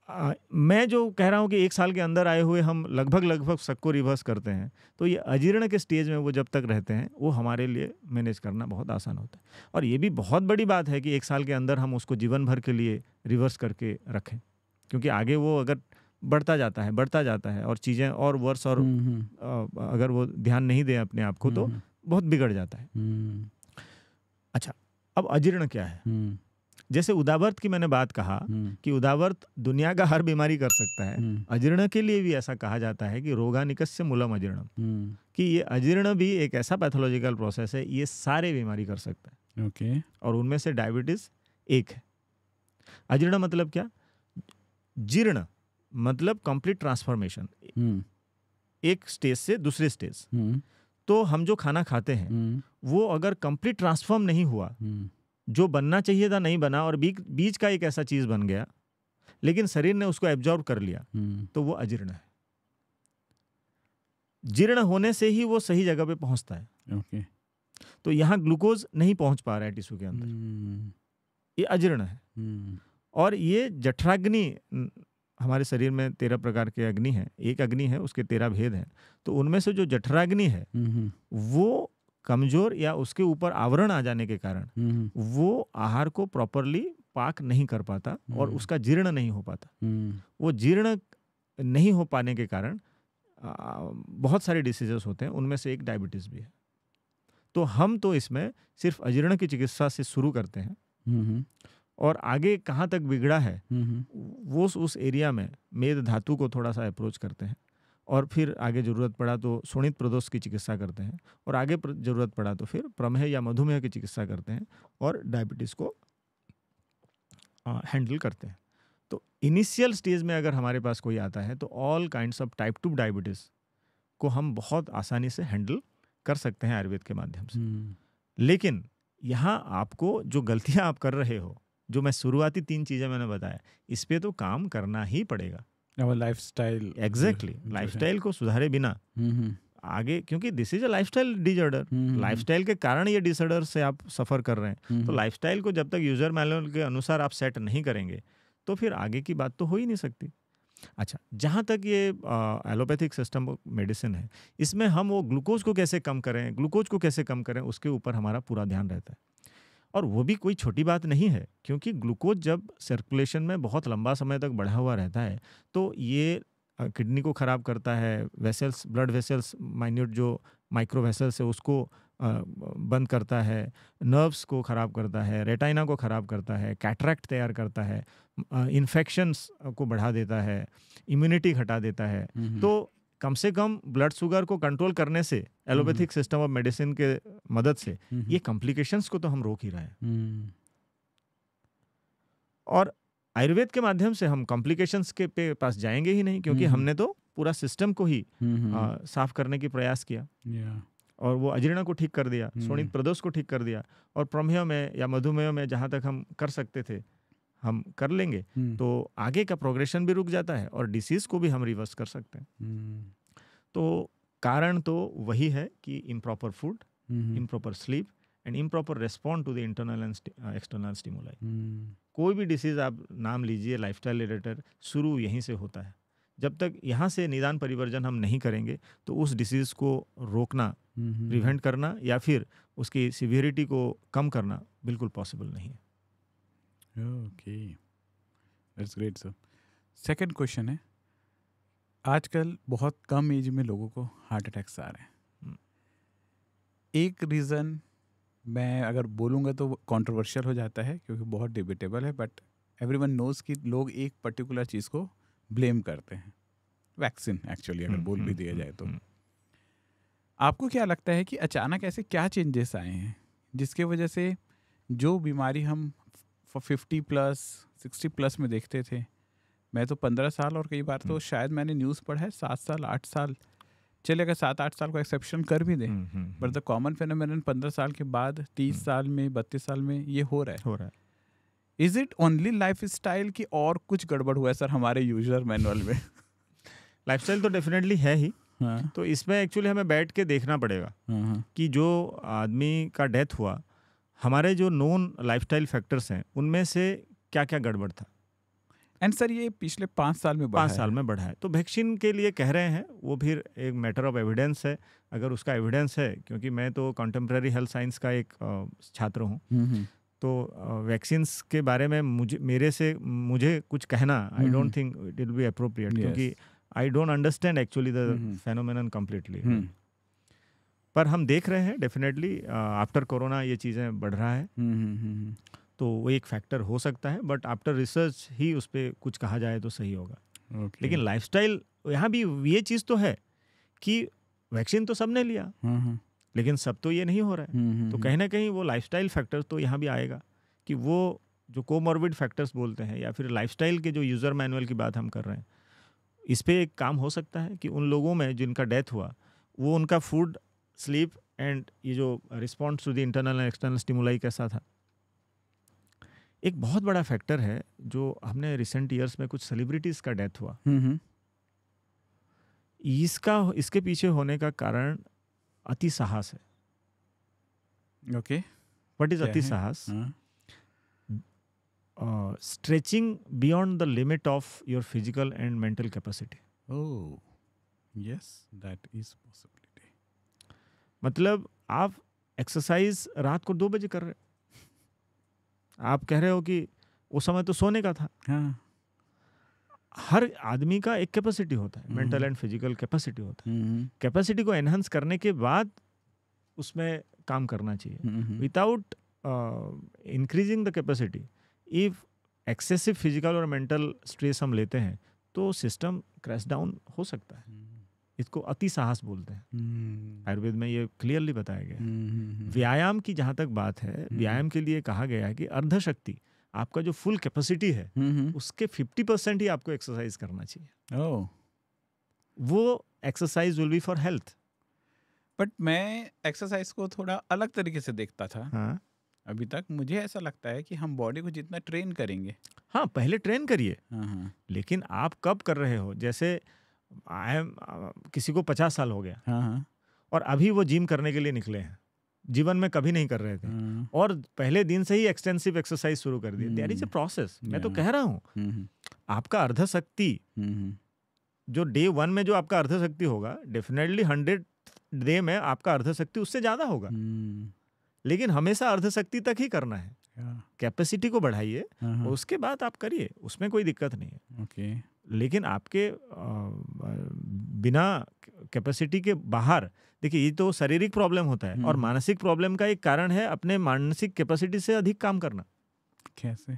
मैं जो कह रहा हूँ कि 1 साल के अंदर आए हुए हम लगभग सबको रिवर्स करते हैं, तो ये अजीर्ण के स्टेज में वो जब तक रहते हैं वो हमारे लिए मैनेज करना बहुत आसान होता है। और ये भी बहुत बड़ी बात है कि 1 साल के अंदर हम उसको जीवन भर के लिए रिवर्स करके रखें, क्योंकि आगे वो अगर बढ़ता जाता है और चीज़ें और वर्स और अगर वो ध्यान नहीं दें अपने आप को तो बहुत बिगड़ जाता है। अच्छा, अब अजीर्ण क्या है? जैसे उदावर्त की मैंने बात कहा कि उदावर्त दुनिया का हर बीमारी कर सकता है, अजीर्ण के लिए भी ऐसा कहा जाता है कि रोगानिकस्य मूलम अजीर्णम, कि ये अजीर्ण भी एक ऐसा पैथोलॉजिकल प्रोसेस है, ये सारे बीमारी कर सकता है। ओके। और उनमें से डायबिटीज एक है। अजीर्ण मतलब क्या? जीर्ण मतलब कंप्लीट ट्रांसफॉर्मेशन, एक स्टेज से दूसरे स्टेज। तो हम जो खाना खाते हैं वो अगर कंप्लीट ट्रांसफॉर्म नहीं हुआ, जो बनना चाहिए था नहीं बना और बीच का एक ऐसा चीज बन गया लेकिन शरीर ने उसको एब्जॉर्ब कर लिया, तो वो अजीर्ण है। जीर्ण होने से ही वो सही जगह पे पहुंचता है। ओके। तो यहाँ ग्लूकोज नहीं पहुंच पा रहा है टिश्यू के अंदर, ये अजीर्ण है। और ये जठराग्नि, हमारे शरीर में 13 प्रकार के अग्नि हैं, एक अग्नि है उसके 13 भेद हैं, तो उनमें से जो जठराग्नि है वो कमजोर या उसके ऊपर आवरण आ जाने के कारण वो आहार को प्रॉपरली पाक नहीं कर पाता और उसका जीर्ण नहीं हो पाता। वो जीर्ण नहीं हो पाने के कारण बहुत सारे डिसीजेस होते हैं, उनमें से एक डायबिटीज भी है। तो हम तो इसमें सिर्फ अजीर्ण की चिकित्सा से शुरू करते हैं और आगे कहाँ तक बिगड़ा है वो उस एरिया में मेद धातु को थोड़ा सा अप्रोच करते हैं और फिर आगे ज़रूरत पड़ा तो शोणित प्रदोष की चिकित्सा करते हैं और आगे ज़रूरत पड़ा तो फिर प्रमेह या मधुमेह की चिकित्सा करते हैं और डायबिटीज़ को हैंडल करते हैं। तो इनिशियल स्टेज में अगर हमारे पास कोई आता है तो all kinds of type 2 diabetes को हम बहुत आसानी से हैंडल कर सकते हैं आयुर्वेद के माध्यम से। लेकिन यहाँ आपको जो गलतियाँ आप कर रहे हो, जो मैं शुरुआती 3 चीज़ें मैंने बताया, इस पे तो काम करना ही पड़ेगा। लाइफस्टाइल, एग्जैक्टली, लाइफस्टाइल को सुधारे बिना आगे, क्योंकि this is a lifestyle disorder, lifestyle के कारण ये डिसऑर्डर से आप सफर कर रहे हैं। तो लाइफस्टाइल को जब तक यूजर मैनुअल के अनुसार आप सेट नहीं करेंगे तो फिर आगे की बात तो हो ही नहीं सकती। अच्छा, जहाँ तक ये एलोपैथिक सिस्टम मेडिसिन है, इसमें हम वो ग्लूकोज को कैसे कम करें, उसके ऊपर हमारा पूरा ध्यान रहता है। और वो भी कोई छोटी बात नहीं है, क्योंकि ग्लूकोज जब सर्कुलेशन में बहुत लंबा समय तक बढ़ा हुआ रहता है तो ये किडनी को ख़राब करता है, वेसल्स, ब्लड वेसल्स, माइन्यूट जो माइक्रो वेसल्स है उसको बंद करता है, नर्व्स को ख़राब करता है, रेटाइना को ख़राब करता है, कैटरैक्ट तैयार करता है, इन्फेक्शंस को बढ़ा देता है, इम्यूनिटी घटा देता है। तो कम से कम ब्लड शुगर को कंट्रोल करने से, एलोपैथिक सिस्टम ऑफ मेडिसिन के मदद से ये कॉम्प्लिकेशंस को तो हम रोक ही रहे हैं। और आयुर्वेद के माध्यम से हम कॉम्प्लिकेशंस के पास जाएंगे ही नहीं, क्योंकि हमने तो पूरा सिस्टम को ही साफ करने की प्रयास किया और वो अजीर्ण को ठीक कर दिया, शोणित प्रदोष को ठीक कर दिया, और प्रमेह में या मधुमेह में जहाँ तक हम कर सकते थे हम कर लेंगे तो आगे का प्रोग्रेशन भी रुक जाता है और डिसीज को भी हम रिवर्स कर सकते हैं। तो कारण तो वही है कि improper food, improper sleep and improper respond to the internal and external stimuli. कोई भी डिसीज आप नाम लीजिए लाइफस्टाइल रिलेटेड, शुरू यहीं से होता है। जब तक यहाँ से निदान परिवर्जन हम नहीं करेंगे तो उस डिसीज को रोकना, प्रिवेंट करना या फिर उसकी सिवियरिटी को कम करना बिल्कुल पॉसिबल नहीं है। Okay, that's great sir. Second question है, आजकल बहुत कम एज में लोगों को हार्ट अटैक्स आ रहे हैं। एक रीज़न मैं अगर बोलूँगा तो कंट्रोवर्शियल हो जाता है क्योंकि बहुत डिबेटेबल है, बट एवरीवन नोज़ कि लोग एक पर्टिकुलर चीज़ को ब्लेम करते हैं, वैक्सीन एक्चुअली अगर बोल भी दिया जाए तो। आपको क्या लगता है कि अचानक ऐसे क्या चेंजेस आए हैं जिसके वजह से जो बीमारी हम 50+ 60+ में देखते थे, मैं तो 15 साल और कई बार तो शायद मैंने न्यूज़ पढ़ा है 7 साल 8 साल, चले अगर 7-8 साल को एक्सेप्शन कर भी दें, बट द कॉमन फेनोमेनन 15 साल के बाद 30 साल में 32 साल में ये हो रहा है। Is it only life style की और कुछ गड़बड़ हुआ है सर हमारे यूजर मैनुअल में? लाइफस्टाइल तो डेफिनेटली है ही। तो इसमें एक्चुअली हमें बैठ के देखना पड़ेगा कि जो आदमी का डेथ हुआ, हमारे जो नोन लाइफस्टाइल फैक्टर्स हैं उनमें से क्या क्या गड़बड़ था। एंड सर ये पिछले 5 साल में बढ़ा 5 साल में बढ़ा है। तो वैक्सीन के लिए कह रहे हैं, वो फिर एक मैटर ऑफ एविडेंस है। अगर उसका एविडेंस है, क्योंकि मैं तो कंटेम्प्रेरी हेल्थ साइंस का एक छात्र हूँ, तो वैक्सीन्स के बारे में मुझे कुछ कहना I don't think it will be appropriate, क्योंकि I don't understand actually the phenomenon completely. पर हम देख रहे हैं डेफिनेटली आफ्टर कोरोना ये चीज़ें बढ़ रहा है, तो वो एक फैक्टर हो सकता है, बट आफ्टर रिसर्च ही उस पर कुछ कहा जाए तो सही होगा। लेकिन लाइफस्टाइल, यहाँ भी ये चीज़ तो है कि वैक्सीन तो सबने लिया, लेकिन सब तो ये नहीं हो रहा है, तो कहीं ना कहीं वो लाइफस्टाइल फैक्टर तो यहाँ भी आएगा, कि वो जो कोमॉर्बिड फैक्टर्स बोलते हैं, या फिर लाइफस्टाइल के जो यूज़र मैनुअल की बात हम कर रहे हैं, इस पे एक काम हो सकता है कि उन लोगों में जिनका डेथ हुआ, वो उनका फूड, स्लीप एंड ये जो response to the internal and external stimuli कैसा था। एक बहुत बड़ा फैक्टर है जो हमने रिसेंट ईयर्स में कुछ सेलिब्रिटीज़ का डेथ हुआ, इसके पीछे होने का कारण अति साहस है। ओके, व्हाट इज अति साहस? Stretching beyond the limit of your physical and mental capacity. Oh yes, that is possibility. मतलब आप एक्सरसाइज रात को 2 बजे कर रहे, आप कह रहे हो कि उस समय तो सोने का था। हाँ। हर आदमी का एक कैपेसिटी होता है, मेंटल एंड फिजिकल कैपेसिटी होता है। कैपेसिटी को एनहांस करने के बाद उसमें काम करना चाहिए। Without increasing the capacity, if excessive physical और मेंटल स्ट्रेस हम लेते हैं तो सिस्टम क्रैश डाउन हो सकता है। इसको अति साहस बोलते हैं। आयुर्वेद में ये क्लियरली बताया गया। व्यायाम की जहाँ तक बात है, व्यायाम के लिए कहा गया है कि अर्धशक्ति, आपका जो फुल कैपेसिटी है उसके 50% ही आपको एक्सरसाइज करना चाहिए। वो exercise will be for health. But मैं एक्सरसाइज को थोड़ा अलग तरीके से देखता था। हाँ, अभी तक मुझे ऐसा लगता है कि हम बॉडी को जितना ट्रेन करेंगे, हाँ पहले ट्रेन करिए, लेकिन आप कब कर रहे हो? जैसे किसी को 50 साल हो गया और अभी वो जिम करने के लिए निकले हैं, जीवन में कभी नहीं कर रहे थे, और पहले दिन से ही एक्सटेंसिव एक्सरसाइज शुरू कर दी। There is a process. मैं तो कह रहा हूँ आपका अर्धशक्ति जो डे 1 में जो आपका अर्धशक्ति होगा, डेफिनेटली 100 डे में आपका अर्धशक्ति उससे ज्यादा होगा। लेकिन हमेशा अर्धशक्ति तक ही करना है। कैपेसिटी को बढ़ाइए, उसके बाद आप करिए, उसमें कोई दिक्कत नहीं है। लेकिन आपके बिना कैपेसिटी के बाहर, देखिए ये तो शारीरिक प्रॉब्लम होता है, और मानसिक प्रॉब्लम का एक कारण है अपने मानसिक कैपेसिटी से अधिक काम करना। कैसे?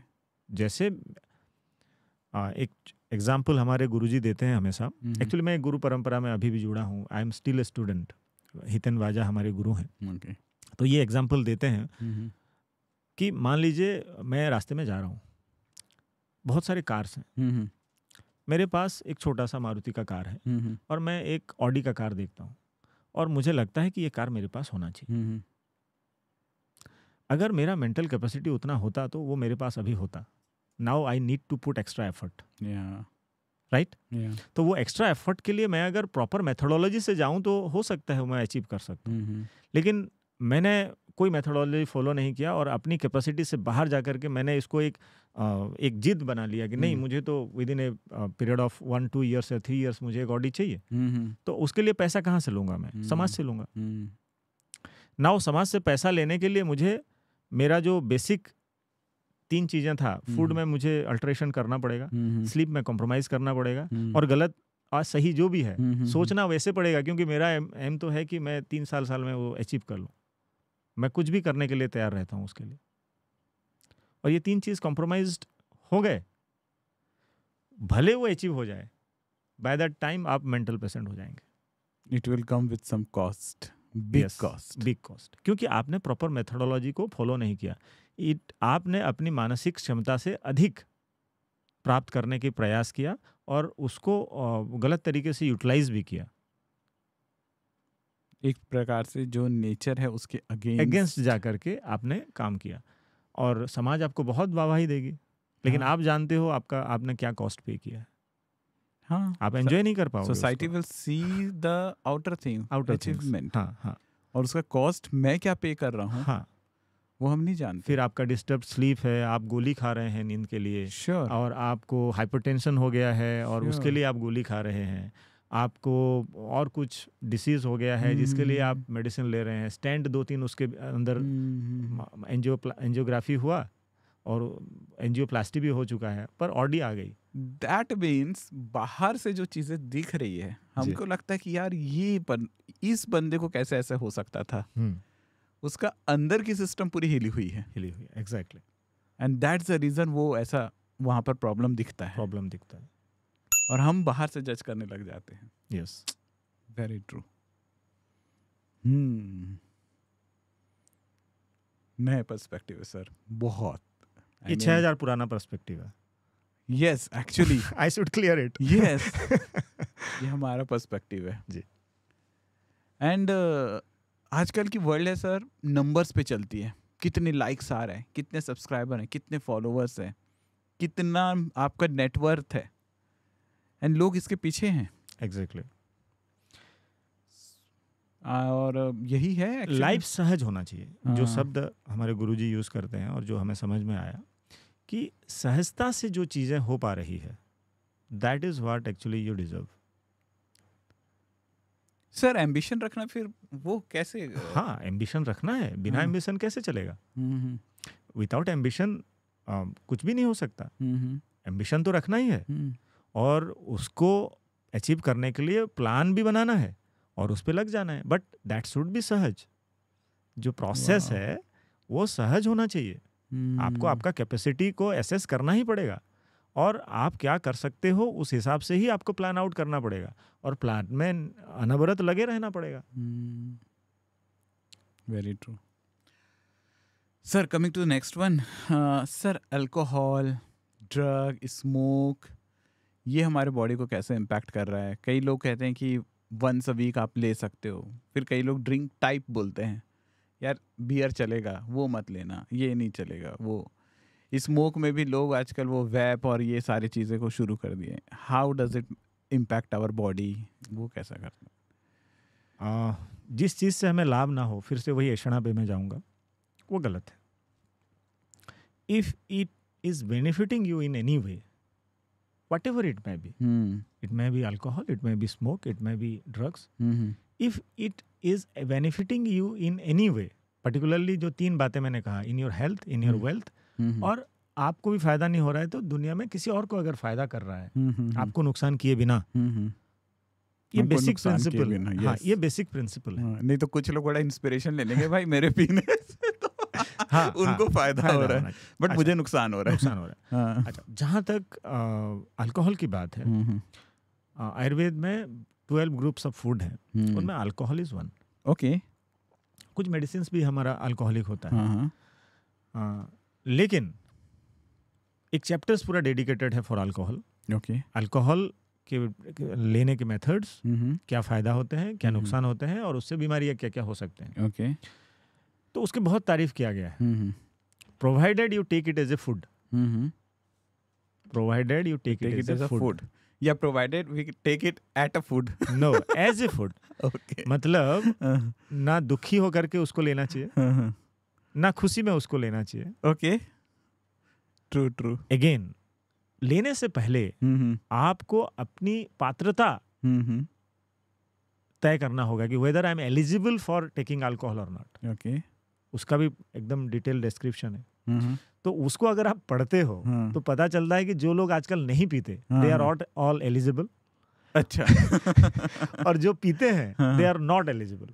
जैसे एक एग्जाम्पल हमारे गुरुजी देते हैं हमेशा। एक्चुअली मैं गुरु परंपरा में अभी भी जुड़ा हूँ। I am still a student. हितन वाजा हमारे गुरु हैं। तो ये एग्जाम्पल देते हैं कि मान लीजिए मैं रास्ते में जा रहा हूँ, बहुत सारे कार्स हैं, मेरे पास एक छोटा सा मारुति का कार है, और मैं एक ऑडी का कार देखता हूँ, और मुझे लगता है कि ये कार मेरे पास होना चाहिए। अगर मेरा मेंटल कैपेसिटी उतना होता तो वो मेरे पास अभी होता। Now I need to put extra effort, right? तो वो एक्स्ट्रा एफर्ट के लिए मैं अगर प्रॉपर मेथोडोलॉजी से जाऊं तो हो सकता है मैं अचीव कर सकता हूँ। लेकिन मैंने कोई मेथोडोलॉजी फॉलो नहीं किया, और अपनी कैपेसिटी से बाहर जाकर के मैंने इसको एक जिद बना लिया कि नहीं, मुझे तो with in a period of 1-2 years या 3 ईयर्स मुझे एक ऑडी चाहिए। तो उसके लिए पैसा कहाँ से लूंगा? मैं समाज से लूंगा। नाउ समाज से पैसा लेने के लिए मुझे मेरा जो बेसिक 3 चीजें था, फूड में मुझे अल्टरेशन करना पड़ेगा, स्लीप में कॉम्प्रोमाइज करना पड़ेगा, और गलत और सही जो भी है सोचना वैसे पड़ेगा, क्योंकि मेरा एम तो है कि मैं 3 साल में वो अचीव कर लूँ। मैं कुछ भी करने के लिए तैयार रहता हूँ उसके लिए। और ये 3 चीज कॉम्प्रोमाइज्ड हो गए, भले वो अचीव हो जाए, बाय दैट टाइम आप मेंटल पेशेंट हो जाएंगे। It will come with some cost, big cost, क्योंकि आपने प्रॉपर मेथोडोलॉजी को फॉलो नहीं किया। आपने अपनी मानसिक क्षमता से अधिक प्राप्त करने की प्रयास किया, और उसको गलत तरीके से यूटिलाइज भी किया। एक प्रकार से जो नेचर है उसके अगेंस्ट जाकर के आपने काम किया, और समाज आपको बहुत वाहवाही देगी, लेकिन आप जानते हो आपने क्या कॉस्ट पे किया है। हाँ, आप एंजॉय नहीं कर पाओगे। Society will see the outer thing, outer achievement, हाँ, और उसका कॉस्ट मैं क्या पे कर रहा हूँ। हाँ, वो हम नहीं जानते। फिर आपका डिस्टर्ब स्लीप है, आप गोली खा रहे हैं नींद के लिए, श्योर, और आपको हाइपरटेंशन हो गया है और Sure. उसके लिए आप गोली खा रहे हैं, आपको और कुछ डिसीज़ हो गया है जिसके लिए आप मेडिसिन ले रहे हैं, स्टेंट 2-3 उसके अंदर एंजियोग्राफी हुआ और एंजियोप्लास्टी भी हो चुका है, पर ऑडी आ गई। दैट मीन्स बाहर से जो चीजें दिख रही है हमको लगता है कि यार इस बंदे को कैसे ऐसे हो सकता था, उसका अंदर की सिस्टम पूरी हिली हुई है। Exactly, and that's the reason वो ऐसा वहां पर प्रॉब्लम दिखता है और हम बाहर से जज करने लग जाते हैं। Yes, very true. नया पर्सपेक्टिव है सर, बहुत। ये 6000 पुराना पर्सपेक्टिव है। Yes, actually I should clear it. Yes, ये हमारा पर्सपेक्टिव है जी। एंड आजकल की वर्ल्ड है सर, नंबर्स पे चलती है। कितने लाइक्स आ रहे हैं, कितने सब्सक्राइबर हैं, कितने फॉलोअर्स हैं, कितना आपका नेटवर्थ है, एंड लोग इसके पीछे हैं। एग्जैक्टली। और यही है लाइफ सहज होना चाहिए, जो शब्द हमारे गुरुजी यूज करते हैं और जो हमें समझ में आया कि सहजता से जो चीजें हो पा रही है, that is what actually you deserve. Sir ambition रखना फिर वो कैसे? हाँ, एम्बिशन रखना है, बिना एम्बिशन कैसे चलेगा? विदाउट एम्बिशन कुछ भी नहीं हो सकता। एम्बिशन तो रखना ही है और उसको अचीव करने के लिए प्लान भी बनाना है और उस पे लग जाना है, बट दैट शुड बी सहज। जो प्रोसेस है वो सहज होना चाहिए। आपको आपका कैपेसिटी को एसेस करना ही पड़ेगा और आप क्या कर सकते हो उस हिसाब से ही आपको प्लान आउट करना पड़ेगा और प्लान में अनवरत लगे रहना पड़ेगा। Very true sir. Coming to next one sir, alcohol, drug, smoke, ये हमारे बॉडी को कैसे इम्पैक्ट कर रहा है? कई लोग कहते हैं कि वंस अ वीक आप ले सकते हो, फिर कई लोग ड्रिंक टाइप बोलते हैं, यार बियर चलेगा वो मत लेना, ये नहीं चलेगा वो। स्मोक में भी लोग आजकल वो वैप और ये सारी चीज़ें को शुरू कर दिए। How does it impact our body? वो कैसा करता है? जिस चीज़ से हमें लाभ ना हो, फिर से वही ऐषणा पे मैं जाऊंगा, वो गलत है। If it is benefiting you in any way, whatever it may be, it may be alcohol, it may be smoke, it may be drugs, if it is benefiting you in any way, particularly जो 3 बातें मैंने कहा, in your health, in your wealth, और आपको भी फायदा नहीं हो रहा है तो दुनिया में किसी और को अगर फायदा कर रहा है आपको नुकसान किए बिना, ये बेसिक प्रिंसिपल है। हाँ, ये बेसिक प्रिंसिपल है। नहीं तो कुछ लोग बड़ा इंस्पिरेशन ले लेंगे, भाई मेरे पीने से तो उनको फायदा हो रहा है बट मुझे नुकसान हो रहा है। अच्छा, जहाँ तक अल्कोहल की बात है, आयुर्वेद में 12 ग्रुप्स ऑफ फूड हैं, उनमें अल्कोहल इज वन। ओके। कुछ मेडिसिन भी हमारा अल्कोहलिक होता है, लेकिन एक चैप्टर्स पूरा डेडिकेटेड है फॉर अल्कोहल। ओके। अल्कोहल के लेने के मेथड्स, क्या फायदा होते हैं, क्या नुकसान होते हैं और उससे बीमारियां क्या क्या हो सकते हैं। ओके। तो उसके बहुत तारीफ किया गया है। Provided you take it as a food, provided you take it as a food, या provided we take it at a food. No, as a food. मतलब ना दुखी होकर के उसको लेना चाहिए, ना खुशी में उसको लेना चाहिए। Okay, true true. अगेन, लेने से पहले आपको अपनी पात्रता तय करना होगा कि whether I am eligible for taking alcohol और नॉट। ओके। उसका भी एकदम डिटेल डिस्क्रिप्शन है। तो उसको अगर आप पढ़ते हो तो पता चलता है कि जो लोग आजकल नहीं पीते, they are not all eligible. अच्छा। और जो पीते हैं दे आर नॉट एलिजिबल।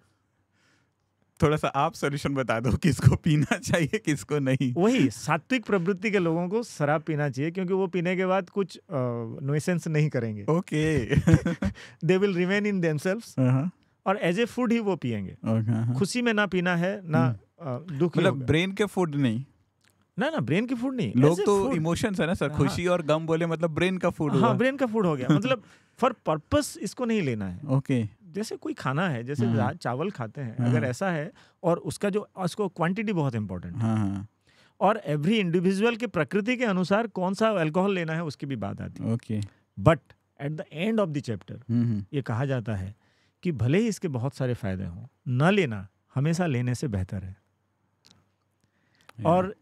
थोड़ा सा आप सॉल्यूशन बता दो, किसको पीना चाहिए किसको नहीं। वही सात्विक प्रवृत्ति के लोगों को शराब पीना चाहिए, क्योंकि वो पीने के बाद कुछ नुइसेंस नहीं करेंगे। Okay. They will remain in themselves, और एज ए फूड ही वो पिएंगे। खुशी में ना पीना है ना दुख। मतलब ब्रेन के फूड नहीं, ना ब्रेन की फूड नहीं। लोग तो इमोशंस है ना सर, खुशी और गम बोले मतलब ब्रेन का फूड। हाँ, ब्रेन का फूड हो गया। मतलब फॉर पर्पस इसको नहीं लेना है। ओके। जैसे कोई खाना है, जैसे चावल खाते हैं, अगर ऐसा है, और उसका जो उसको क्वांटिटी बहुत इंपॉर्टेंट है, और एवरी इंडिविजुअल के प्रकृति के अनुसार कौन सा अल्कोहल लेना है उसकी भी बात आती है। Okay. But at the end of the chapter ये कहा जाता है कि भले ही इसके बहुत सारे फायदे हों, न लेना हमेशा लेने से बेहतर है। और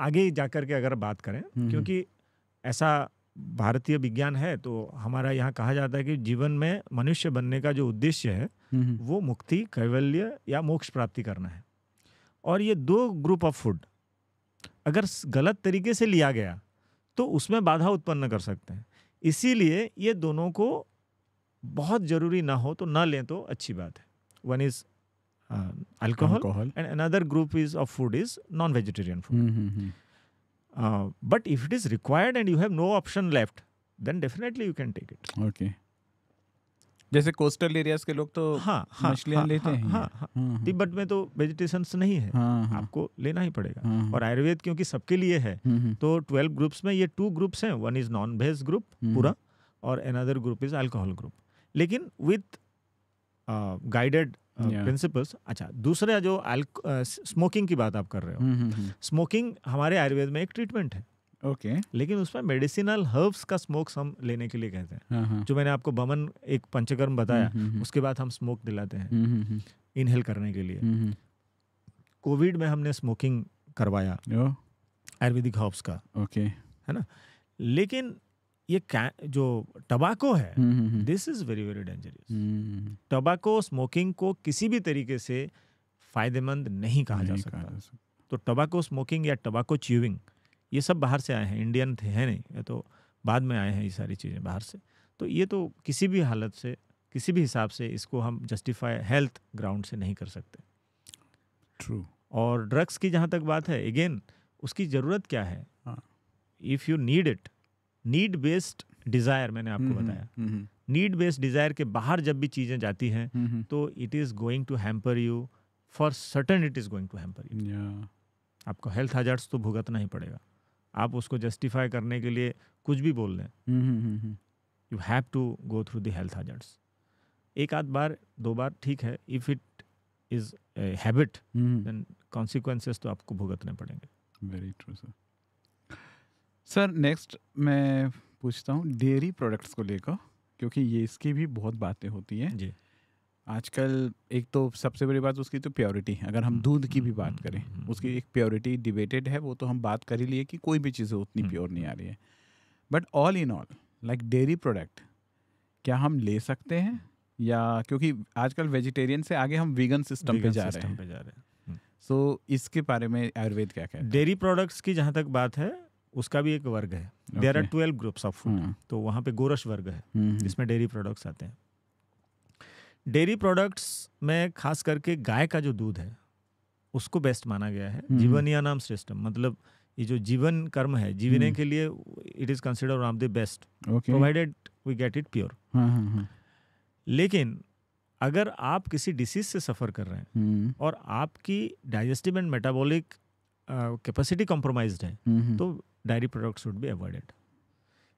आगे जाकर के अगर बात करें, क्योंकि ऐसा भारतीय विज्ञान है, तो हमारा यहाँ कहा जाता है कि जीवन में मनुष्य बनने का जो उद्देश्य है वो मुक्ति, कैवल्य या मोक्ष प्राप्ति करना है। और ये दो ग्रुप ऑफ फूड अगर गलत तरीके से लिया गया तो उसमें बाधा उत्पन्न कर सकते हैं। इसीलिए ये दोनों को बहुत जरूरी ना हो तो ना लें तो अच्छी बात है। One is alcohol and another group is of food is non-vegetarian food. But if it is required and you have no option left, then definitely you can take it. Okay. जैसे कोस्टल एरियाज के लोग तो मछलियाँ लेते हैं। तिब्बत में तो vegetations नहीं है, आपको लेना ही पड़ेगा। और आयुर्वेद क्योंकि सबके लिए है, तो 12 ग्रुप्स में ये 2 ग्रुप्स हैं, one is non veg group पूरा और another group is alcohol group, लेकिन विथ गाइडेड प्रिंसिपल्स। अच्छा, दूसरा जो स्मोकिंग की बात आप कर रहे हो, स्मोकिंग हमारे आयुर्वेद में एक ट्रीटमेंट है। लेकिन उसमें मेडिसिनल हर्ब्स का स्मोक हम लेने के लिए कहते हैं। जो मैंने आपको बमन एक पंचकर्म बताया, उसके बाद हम स्मोक दिलाते हैं इनहेल करने के लिए। कोविड में हमने स्मोकिंग करवाया आयुर्वेदिक हर्ब्स का, है ना। लेकिन ये जो टबाको है, this is very very dangerous. टबाको smoking को किसी भी तरीके से फायदेमंद नहीं कहा जा सकता। तो टबाको स्मोकिंग या टबाको च्यूइंग ये सब बाहर से आए हैं, इंडियन थे है नहीं, ये तो बाद में आए हैं ये सारी चीज़ें बाहर से। तो ये तो किसी भी हालत से, किसी भी हिसाब से इसको हम जस्टिफाई हेल्थ ग्राउंड से नहीं कर सकते। ट्रू। और ड्रग्स की जहाँ तक बात है, अगेन उसकी ज़रूरत क्या है? If you need it, need based desire मैंने आपको बताया, नीड बेस्ड डिज़ायर के बाहर जब भी चीज़ें जाती हैं तो it is going to hamper you, for certain it is going to hamper you. आपको हेल्थ हैजर्ड्स तो भुगतना ही पड़ेगा। आप उसको जस्टिफाई करने के लिए कुछ भी बोल लें, you have to go through the health hazards. एक आध बार 2 बार ठीक है, if it is habit then consequences तो आपको भुगतने पड़ेंगे। Very true sir. Sir next मैं पूछता हूँ डेयरी प्रोडक्ट्स को लेकर, क्योंकि ये इसकी भी बहुत बातें होती हैं जी आजकल। एक तो सबसे बड़ी बात उसकी तो प्योरिटी, अगर हम दूध की भी बात करें उसकी एक प्योरिटी डिबेटेड है, वो तो हम बात कर ही लिए कि कोई भी चीज़ उतनी प्योर नहीं आ रही है। But all in all like dairy product क्या हम ले सकते हैं, या क्योंकि आजकल वेजिटेरियन से आगे हम वीगन सिस्टम पे जा रहे हैं, सो इसके बारे में आयुर्वेद क्या कहता है? डेयरी प्रोडक्ट्स की जहाँ तक बात है उसका भी एक वर्ग है। There are 12 groups of food, तो वहाँ पे गोरस वर्ग है जिसमें डेयरी प्रोडक्ट्स आते हैं। डेयरी प्रोडक्ट्स में खास करके गाय का जो दूध है उसको बेस्ट माना गया है। जीवनियानाम श्रेष्ठम, मतलब ये जो जीवन कर्म है, जीवने के लिए it is considered one of the best, provided we get it pure. लेकिन अगर आप किसी डिसीज से सफ़र कर रहे हैं और आपकी digestive and metabolic capacity compromised है तो diary product should be avoided.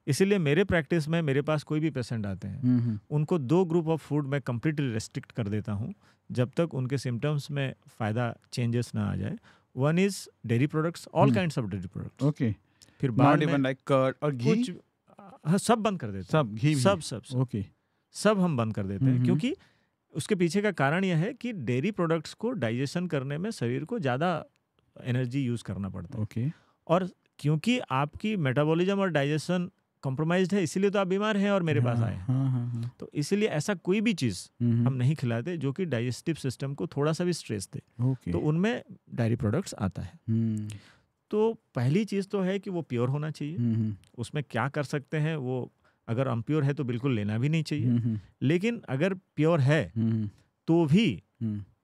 इसीलिए मेरे प्रैक्टिस में मेरे पास कोई भी पेशेंट आते हैं उनको 2 ग्रुप ऑफ फूड में कम्प्लीटली रेस्ट्रिक्ट कर देता हूँ जब तक उनके सिम्टम्स में फ़ायदा चेंजेस ना आ जाए। One is dairy products, all kinds of dairy products. Okay, फिर बाद में लाइक कर्ड और घी, कुछ सब बंद कर देते हैं, सब घी सब ओके, सब हम बंद कर देते हैं, क्योंकि उसके पीछे का कारण यह है कि डेयरी प्रोडक्ट्स को डाइजेशन करने में शरीर को ज़्यादा एनर्जी यूज़ करना पड़ता है। ओके, और क्योंकि आपकी मेटाबॉलिज्म और डाइजेशन कॉम्प्रोमाइज्ड है, इसीलिए तो आप बीमार हैं और मेरे पास आए हैं। तो इसीलिए ऐसा कोई भी चीज़ हम नहीं खिलाते जो कि डाइजेस्टिव सिस्टम को थोड़ा सा भी स्ट्रेस दे, तो उनमें डायरी प्रोडक्ट्स आता है। तो पहली चीज़ तो है कि वो प्योर होना चाहिए। उसमें क्या कर सकते हैं, वो अगर अनप्योर है तो बिल्कुल लेना भी नहीं चाहिए। लेकिन अगर प्योर है तो भी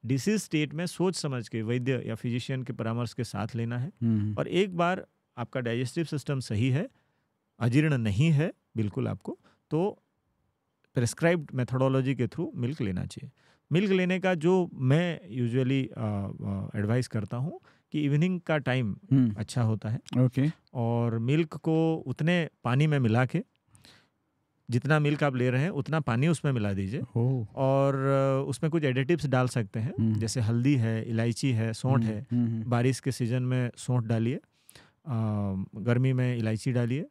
डिसीज स्टेट में सोच समझ के वैद्य या फिजिशियन के परामर्श के साथ लेना है। और एक बार आपका डाइजेस्टिव सिस्टम सही है, अजीर्ण नहीं है बिल्कुल आपको, तो प्रेस्क्राइब्ड मेथोडोलॉजी के थ्रू मिल्क लेना चाहिए। मिल्क लेने का जो मैं यूजुअली एडवाइस करता हूँ कि इवनिंग का टाइम अच्छा होता है। ओके, और मिल्क को उतने पानी में मिला के, जितना मिल्क आप ले रहे हैं उतना पानी उसमें मिला दीजिए। और उसमें कुछ एडिटिव्स डाल सकते हैं, जैसे हल्दी है, इलायची है, सौंठ है। बारिश के सीजन में सौंठ डालिए, गर्मी में इलायची डालिए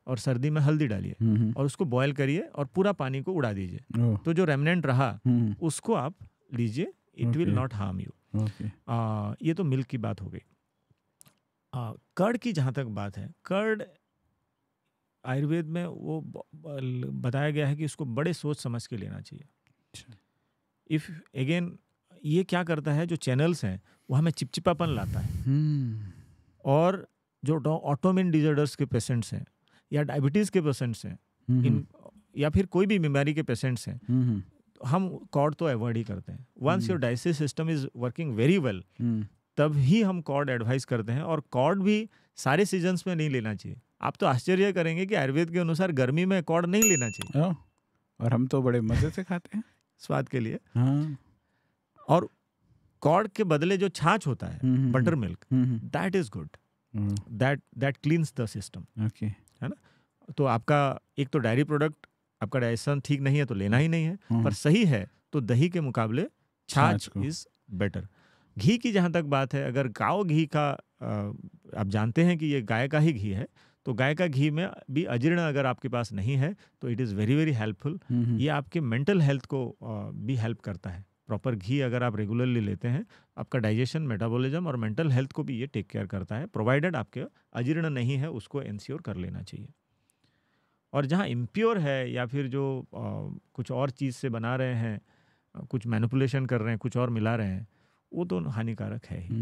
और सर्दी में हल्दी डालिए और उसको बॉयल करिए और पूरा पानी को उड़ा दीजिए। तो जो रेमनेंट रहा उसको आप लीजिए, it will not harm you. ये तो मिल्क की बात हो गई। कर्ड की जहाँ तक बात है, कर्ड आयुर्वेद में वो बताया गया है कि इसको बड़े सोच समझ के लेना चाहिए। इफ़ अगेन ये क्या करता है, जो चैनल्स हैं वो हमें चिपचिपापन लाता है। और जो ऑटोइम्यून डिसऑर्डर्स के पेशेंट्स हैं या डायबिटीज़ के पेशेंट्स हैं, या फिर कोई भी बीमारी के पेशेंट्स हैं, हम कॉर्ड तो अवॉइड ही करते हैं। Once your digestive system is working very well, तब ही हम कॉर्ड एडवाइस करते हैं। और कॉर्ड भी सारे सीजन्स में नहीं लेना चाहिए। आप तो आश्चर्य करेंगे कि आयुर्वेद के अनुसार गर्मी में कॉर्ड नहीं लेना चाहिए, और हम तो बड़े मजे से खाते हैं स्वाद के लिए। और कॉर्ड के बदले जो छाछ होता है, butter milk, that is good, that cleans the system, है ना। तो आपका एक तो डायरी प्रोडक्ट, आपका डाइजेशन ठीक नहीं है तो लेना ही नहीं है, पर सही है तो दही के मुकाबले छाछ इज बेटर। घी की जहाँ तक बात है, अगर गाय घी का आप जानते हैं कि ये गाय का ही घी है, तो गाय का घी में भी अजीर्ण अगर आपके पास नहीं है तो it is very very helpful. ये आपके मेंटल हेल्थ को भी हेल्प करता है। प्रॉपर घी अगर आप रेगुलरली लेते हैं, आपका डाइजेशन, मेटाबॉलिज्म और मेंटल हेल्थ को भी ये टेक केयर करता है, प्रोवाइडेड आपके अजीर्ण नहीं है, उसको इंश्योर कर लेना चाहिए। और जहाँ इम्प्योर है या फिर जो कुछ और चीज़ से बना रहे हैं, कुछ मैनिपुलेशन कर रहे हैं, कुछ और मिला रहे हैं, वो तो हानिकारक है ही।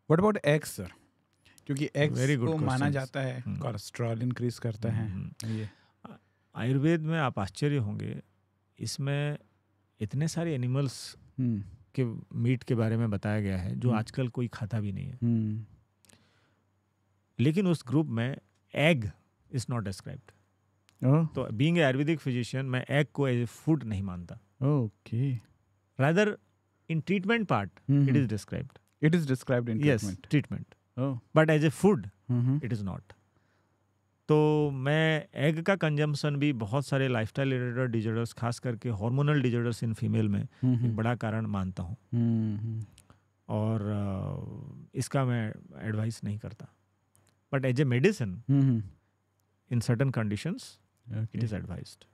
What about eggs sir? क्योंकि एग्स को माना जाता है कोलेस्ट्रॉल इंक्रीज करता है। ये आयुर्वेद में आप आश्चर्य होंगे, इसमें इतने सारे एनिमल्स के मीट के बारे में बताया गया है जो आजकल कोई खाता भी नहीं है, लेकिन उस ग्रुप में एग इज नॉट डिस्क्राइब्ड। तो बीइंग ए आयुर्वेदिक फिजिशियन, मैं एग को एज ए फूड नहीं मानता। Okay, rather in treatment part it is described. It is described in treatment, but as a food it is not. तो मैं egg का consumption भी बहुत सारे लाइफस्टाइल रिलेटेड डिजॉर्डर्स, खास करके हार्मोनल डिजॉर्डर्स इन फीमेल में एक बड़ा कारण मानता हूँ, और इसका मैं एडवाइस नहीं करता। But as a medicine in certain conditions it is advised.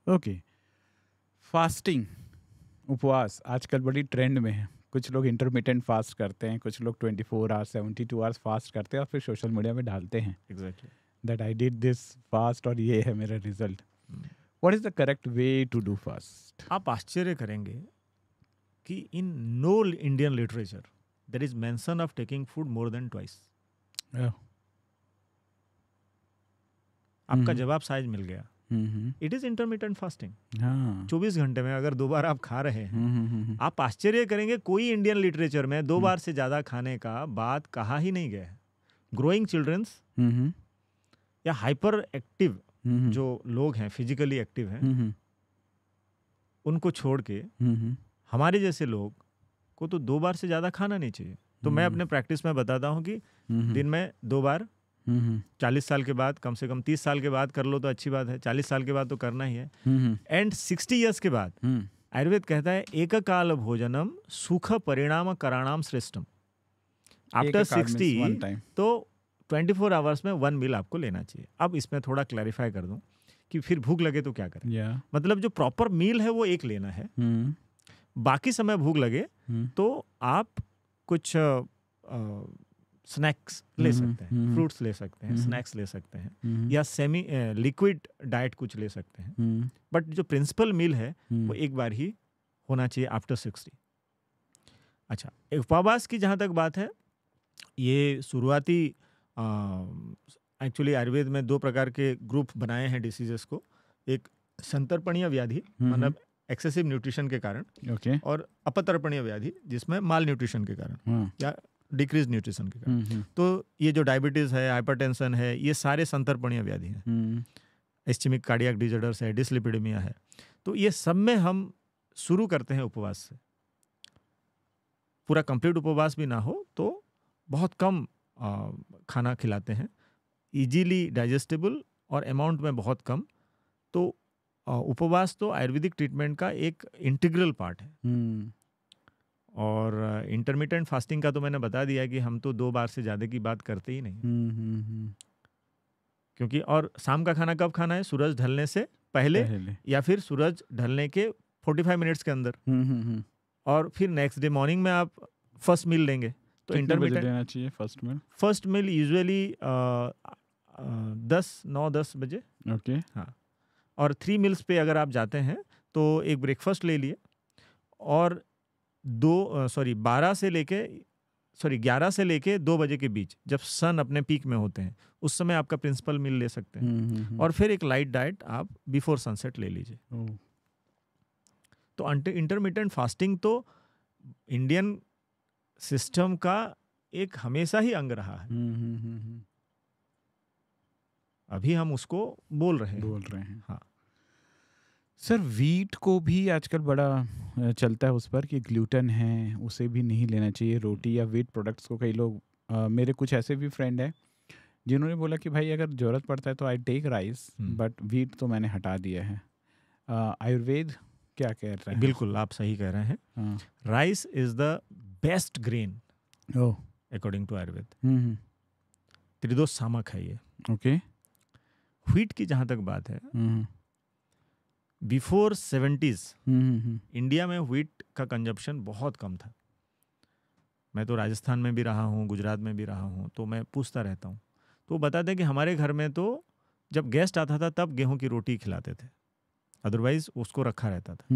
Okay, fasting, उपवास आजकल बड़ी ट्रेंड में है। कुछ लोग इंटरमिटेंट फास्ट करते हैं, कुछ लोग 24 आवर्स 72 आवर्स फास्ट करते हैं और फिर सोशल मीडिया में डालते हैं that I did this fast और ये है मेरा result. What is the correct way to do fast? आप आश्चर्य करेंगे कि in no Indian literature there is mention of taking food more than twice. आपका जवाब शायद मिल गया। It is intermittent fasting. 24 घंटे में अगर 2 बार आप खा रहे हैं, आप आश्चर्य करेंगे कोई इंडियन लिटरेचर में 2 बार से ज्यादा खाने का बात कहा ही नहीं गया है। ग्रोइंग चिल्ड्रंस या हाइपर एक्टिव जो लोग हैं, फिजिकली एक्टिव हैं, उनको छोड़ के हमारे जैसे लोग को तो 2 बार से ज्यादा खाना नहीं चाहिए। तो मैं अपने प्रैक्टिस में बताता हूँ कि दिन में 2 बार, 40 साल के बाद, कम से कम 30 साल के बाद कर लो तो अच्छी बात है, 40 साल के बाद तो करना ही है, एंड 60 ईयर्स के बाद आयुर्वेद कहता है एक काल भोजनम सुख परिणाम कराणाम श्रेष्ठम। आफ्टर 60 तो 24 आवर्स में 1 मील आपको लेना चाहिए। अब इसमें थोड़ा क्लैरिफाई कर दूं कि फिर भूख लगे तो क्या करें। मतलब जो प्रॉपर मील है वो एक लेना है, बाकी समय भूख लगे तो आप कुछ स्नैक्स ले सकते हैं, फ्रूट्स ले सकते हैं, स्नैक्स ले सकते हैं, या सेमी लिक्विड डाइट कुछ ले सकते हैं। बट जो प्रिंसिपल मील है वो एक बार ही होना चाहिए आफ्टर 60। अच्छा, उपवास की जहाँ तक बात है, ये शुरुआती एक्चुअली आयुर्वेद में 2 प्रकार के ग्रुप बनाए हैं डिसीजेस को। एक संतर्पणीय व्याधि, मतलब एक्सेसिव न्यूट्रिशन के कारण, और अपतर्पणीय व्याधि जिसमें माल न्यूट्रिशन के कारण या डिक्रीज न्यूट्रिशन के कारण। तो ये जो डायबिटीज है, हाइपरटेंशन है, ये सारे संतर्पणीय व्याधि हैं। इस्चेमिक कार्डियक डिसऑर्डर्स है, डिसलिपिडेमिया है। तो ये सब में हम शुरू करते हैं उपवास से। पूरा कंप्लीट उपवास भी ना हो तो बहुत कम खाना खिलाते हैं, इजीली डाइजेस्टेबल और अमाउंट में बहुत कम। तो उपवास तो आयुर्वेदिक ट्रीटमेंट का एक इंटीग्रल पार्ट है। और इंटरमिटेंट फास्टिंग का तो मैंने बता दिया कि हम तो 2 बार से ज़्यादा की बात करते ही नहीं। क्योंकि और शाम का खाना कब खाना है? सूरज ढलने से पहले या फिर सूरज ढलने के 45 मिनट्स के अंदर। और फिर नेक्स्ट डे मॉर्निंग में आप फर्स्ट मील लेंगे। तो इंटरमीडिएट लेना चाहिए फर्स्ट मील यूजुअली 9-10 बजे। ओके। हाँ, और 3 मील्स पे अगर आप जाते हैं तो एक ब्रेकफास्ट ले लिए, और 11 से लेके 2 बजे के बीच जब सन अपने पीक में होते हैं उस समय आपका प्रिंसिपल मील ले सकते हैं। और फिर एक लाइट डाइट आप बिफोर सनसेट ले लीजिए। तो इंटरमिटेंट फास्टिंग तो इंडियन सिस्टम का एक हमेशा ही अंग रहा है। अभी हम उसको बोल रहे हैं। हाँ सर, वीट को भी आजकल बड़ा चलता है उस पर कि ग्लूटेन है, उसे भी नहीं लेना चाहिए। रोटी या वीट प्रोडक्ट्स को कई लोग, मेरे कुछ ऐसे भी फ्रेंड हैं जिन्होंने बोला कि भाई अगर ज़रूरत पड़ता है तो I take rice, but wheat तो मैंने हटा दिया है। आयुर्वेद क्या कह रहा है? बिल्कुल आप सही कह रहे हैं। Rice is the best grain according to Ayurveda. त्रिदोष सामक है ये। ओके। व्हीट की जहाँ तक बात है, बिफोर 70s इंडिया में व्हीट का कंजप्शन बहुत कम था। मैं तो राजस्थान में भी रहा हूँ, गुजरात में भी रहा हूँ, तो मैं पूछता रहता हूँ। तो बताते हैं कि हमारे घर में तो जब गेस्ट आता था तब गेहूं की रोटी खिलाते थे, अदरवाइज उसको रखा रहता था।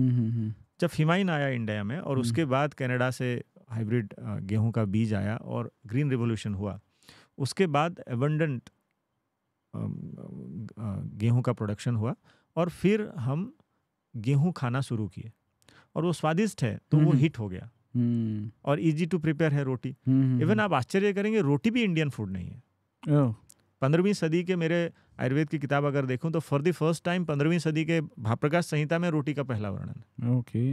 जब फिमाइन आया इंडिया में और उसके बाद कनाडा से हाइब्रिड गेहूं का बीज आया और ग्रीन रिवोल्यूशन हुआ, उसके बाद एबंडेंट गेहूं का प्रोडक्शन हुआ और फिर हम गेहूं खाना शुरू किए और वो स्वादिष्ट है तो वो हिट हो गया और इजी टू प्रिपेयर है रोटी। इवन आप आश्चर्य करेंगे, रोटी भी इंडियन फूड नहीं है। 15वीं सदी के मेरे आयुर्वेद की किताब अगर देखूं तो फॉर द फर्स्ट टाइम 15वीं सदी के भाप्रकाश संहिता में रोटी का पहला वर्णन है। ओके।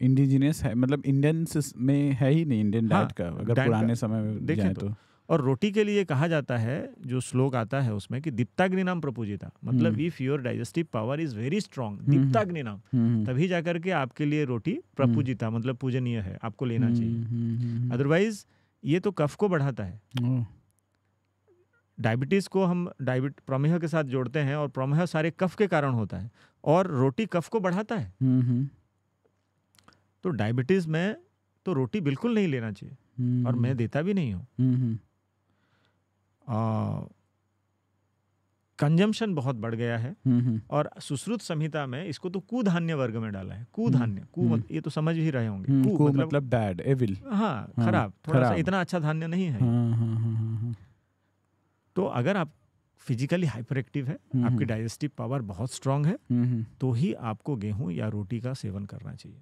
इंडिजिनियस है, मतलब इंडियन में है ही नहीं इंडियन डाइट का, अगर पुराने समय में देखें तो। और रोटी के लिए कहा जाता है, जो श्लोक आता है उसमें कि दीप्ताग्निनाम प्रपूजिता, मतलब if your digestive power is very strong, दीप्ताग्निनाम, तभी जाकर के आपके लिए रोटी प्रपूजिता मतलब पूजनीय है, आपको लेना चाहिए। अदरवाइज ये तो कफ को बढ़ाता है। डायबिटीज को हम प्रमेह के साथ जोड़ते हैं और प्रमेह सारे कफ के कारण होता है और रोटी कफ को बढ़ाता है। तो डायबिटीज में तो रोटी बिल्कुल नहीं लेना चाहिए और मैं देता भी नहीं हूँ। कंजम्पशन बहुत बढ़ गया है और सुश्रुत संहिता में इसको तो कुधान्य वर्ग में डाला है। कुधान्य, ये तो समझ ही रहे होंगे। कु मतलब बैड, एविल। हाँ, खराब, थोड़ा सा इतना अच्छा धान्य नहीं है। तो अगर आप फिजिकली हाइपर एक्टिव है, आपकी डाइजेस्टिव पावर बहुत स्ट्रांग है, तो ही आपको गेहूं या रोटी का सेवन करना चाहिए।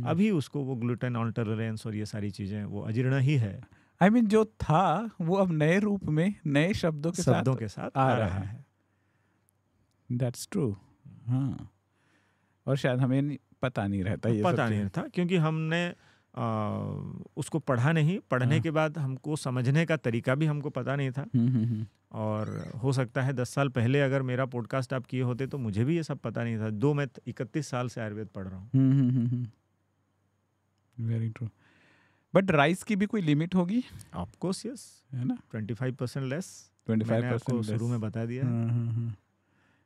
अभी उसको वो ग्लूटेन इंटॉलरेंस और ये सारी चीजें वो अजीर्ण ही है। I mean, जो था वो अब नए रूप में नए शब्दों के साथ आ रहा है। That's true। हाँ, और शायद हमें पता नहीं रहता, ये पता नहीं था क्योंकि हमने उसको पढ़ा नहीं। पढ़ने के बाद हमको समझने का तरीका भी हमको पता नहीं था। और हो सकता है 10 साल पहले अगर मेरा पॉडकास्ट आप किए होते तो मुझे भी ये सब पता नहीं था। मैं 31 साल से आयुर्वेद पढ़ रहा हूँ। Very true. बट राइस की भी कोई लिमिट होगी? ऑफ कोर्स यस, है ना। 25% लेस। 25% शुरू में बता दिया।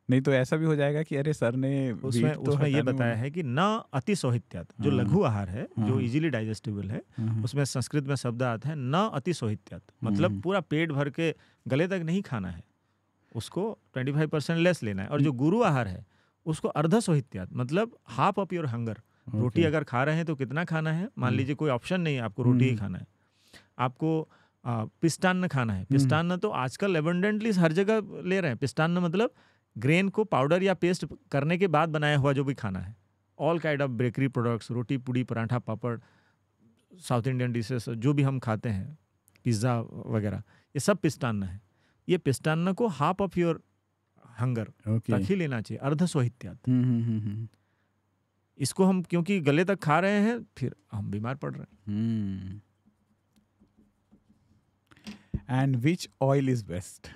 नहीं तो ऐसा भी हो जाएगा कि अरे सर ने उसमें ये बताया है कि न अति सोहित्यात, जो लघु आहार है, जो इजीली डाइजेस्टेबल है, उसमें संस्कृत में शब्द आता है न अति सोहित्यात, मतलब पूरा पेट भर के गले तक नहीं खाना है, उसको 25% लेस लेना है। और जो गुरु आहार है उसको अर्ध सोहित्यात, मतलब हाफ ऑफ योर हंगर। रोटी अगर खा रहे हैं तो कितना खाना है, मान लीजिए कोई ऑप्शन नहीं है, आपको रोटी ही खाना है। आपको पिस्तान्न खाना है। पिस्तान्न तो आजकल एबंडेंटली हर जगह ले रहे हैं। पिस्तान्न मतलब ग्रेन को पाउडर या पेस्ट करने के बाद बनाया हुआ जो भी खाना है। All kind of bakery products, roti, puri, paratha, papad, south Indian dishes जो भी हम खाते हैं, पिज़्ज़ा वगैरह, ये सब पिस्तान्न है। ये पिस्तान्न को हाफ ऑफ योर हंगर तक ही लेना चाहिए, अर्ध सोहित्यात। इसको हम क्योंकि गले तक खा रहे हैं फिर हम बीमार पड़ रहे हैं। And which oil is best?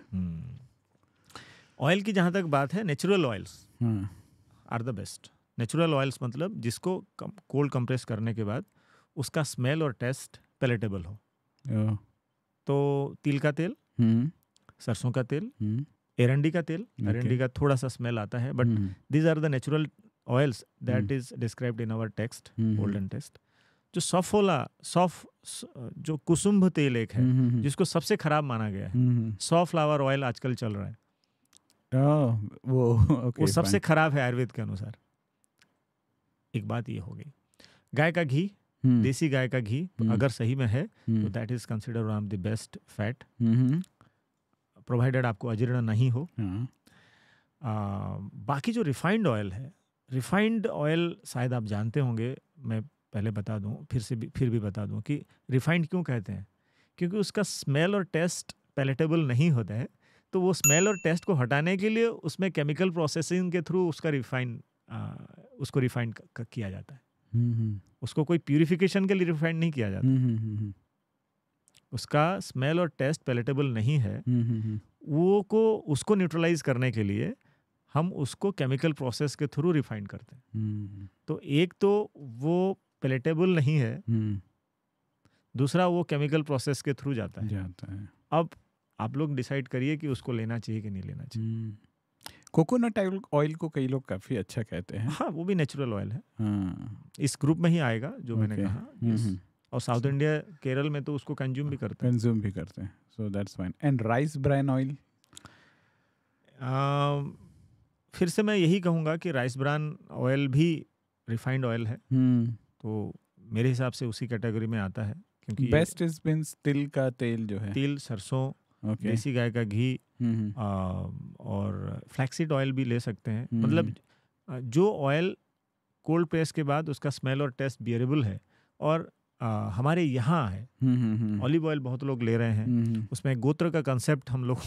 Oil की जहाँ तक बात है, natural oils are the best. Natural oils मतलब जिसको कोल्ड कंप्रेस करने के बाद उसका स्मेल और टेस्ट पैलेटेबल हो। तो तिल का तेल, सरसों का तेल, एरंडी का तेल। एरंडी का थोड़ा सा स्मेल आता है, but these are the natural oils that is described in our text, golden text, जो सॉफोला जो कुसुम्भ तेल एक है जिसको सबसे खराब माना गया है, सॉफ्लावर ऑयल आजकल चल रहा है, वो सबसे खराब है आयुर्वेद के अनुसार। एक बात ये हो गई। गाय का घी, देसी गाय का घी अगर सही में है तो that is consider one of the best fat, provided आपको अजीर्ण नहीं हो। बाकी जो रिफाइंड ऑयल है, रिफाइंड ऑयल शायद आप जानते होंगे, मैं पहले बता दूं, फिर भी बता दूं कि रिफाइंड क्यों कहते हैं, क्योंकि उसका स्मेल और टेस्ट पैलेटेबल नहीं होता है, तो वो स्मेल और टेस्ट को हटाने के लिए उसमें केमिकल प्रोसेसिंग के थ्रू उसको रिफाइंड किया जाता है। उसको कोई प्यूरिफिकेशन के लिए रिफाइंड नहीं किया जाता। उसका स्मेल और टेस्ट पैलेटेबल नहीं है, उसको न्यूट्रलाइज करने के लिए हम उसको केमिकल प्रोसेस के थ्रू रिफाइंड करते हैं। तो एक तो वो पैलेटेबल नहीं है, दूसरा वो केमिकल प्रोसेस के थ्रू जाता है। अब आप लोग डिसाइड करिए कि उसको लेना चाहिए कि नहीं लेना चाहिए। कोकोनट ऑयल को कई लोग काफी अच्छा कहते हैं। हाँ, वो भी नेचुरल ऑयल है, इस ग्रुप में ही आएगा जो मैंने कहा। और साउथ इंडिया, केरल में तो उसको कंज्यूम भी करते हैं। So that's fine. And rice bran oil, फिर से मैं यही कहूँगा कि राइस ब्रान ऑयल भी रिफाइंड ऑयल है, तो मेरे हिसाब से उसी कैटेगरी में आता है। क्योंकि बेस्ट इज मींस तिल का तेल जो है, तिल, सरसों, देसी गाय का घी, और फ्लैक्सीड ऑयल भी ले सकते हैं। मतलब जो ऑयल कोल्ड प्रेस के बाद उसका स्मेल और टेस्ट बियरेबल है, और हमारे यहाँ है ऑलिव ऑयल बहुत लोग ले रहे हैं, उसमें गोत्र का कंसेप्ट हम लोग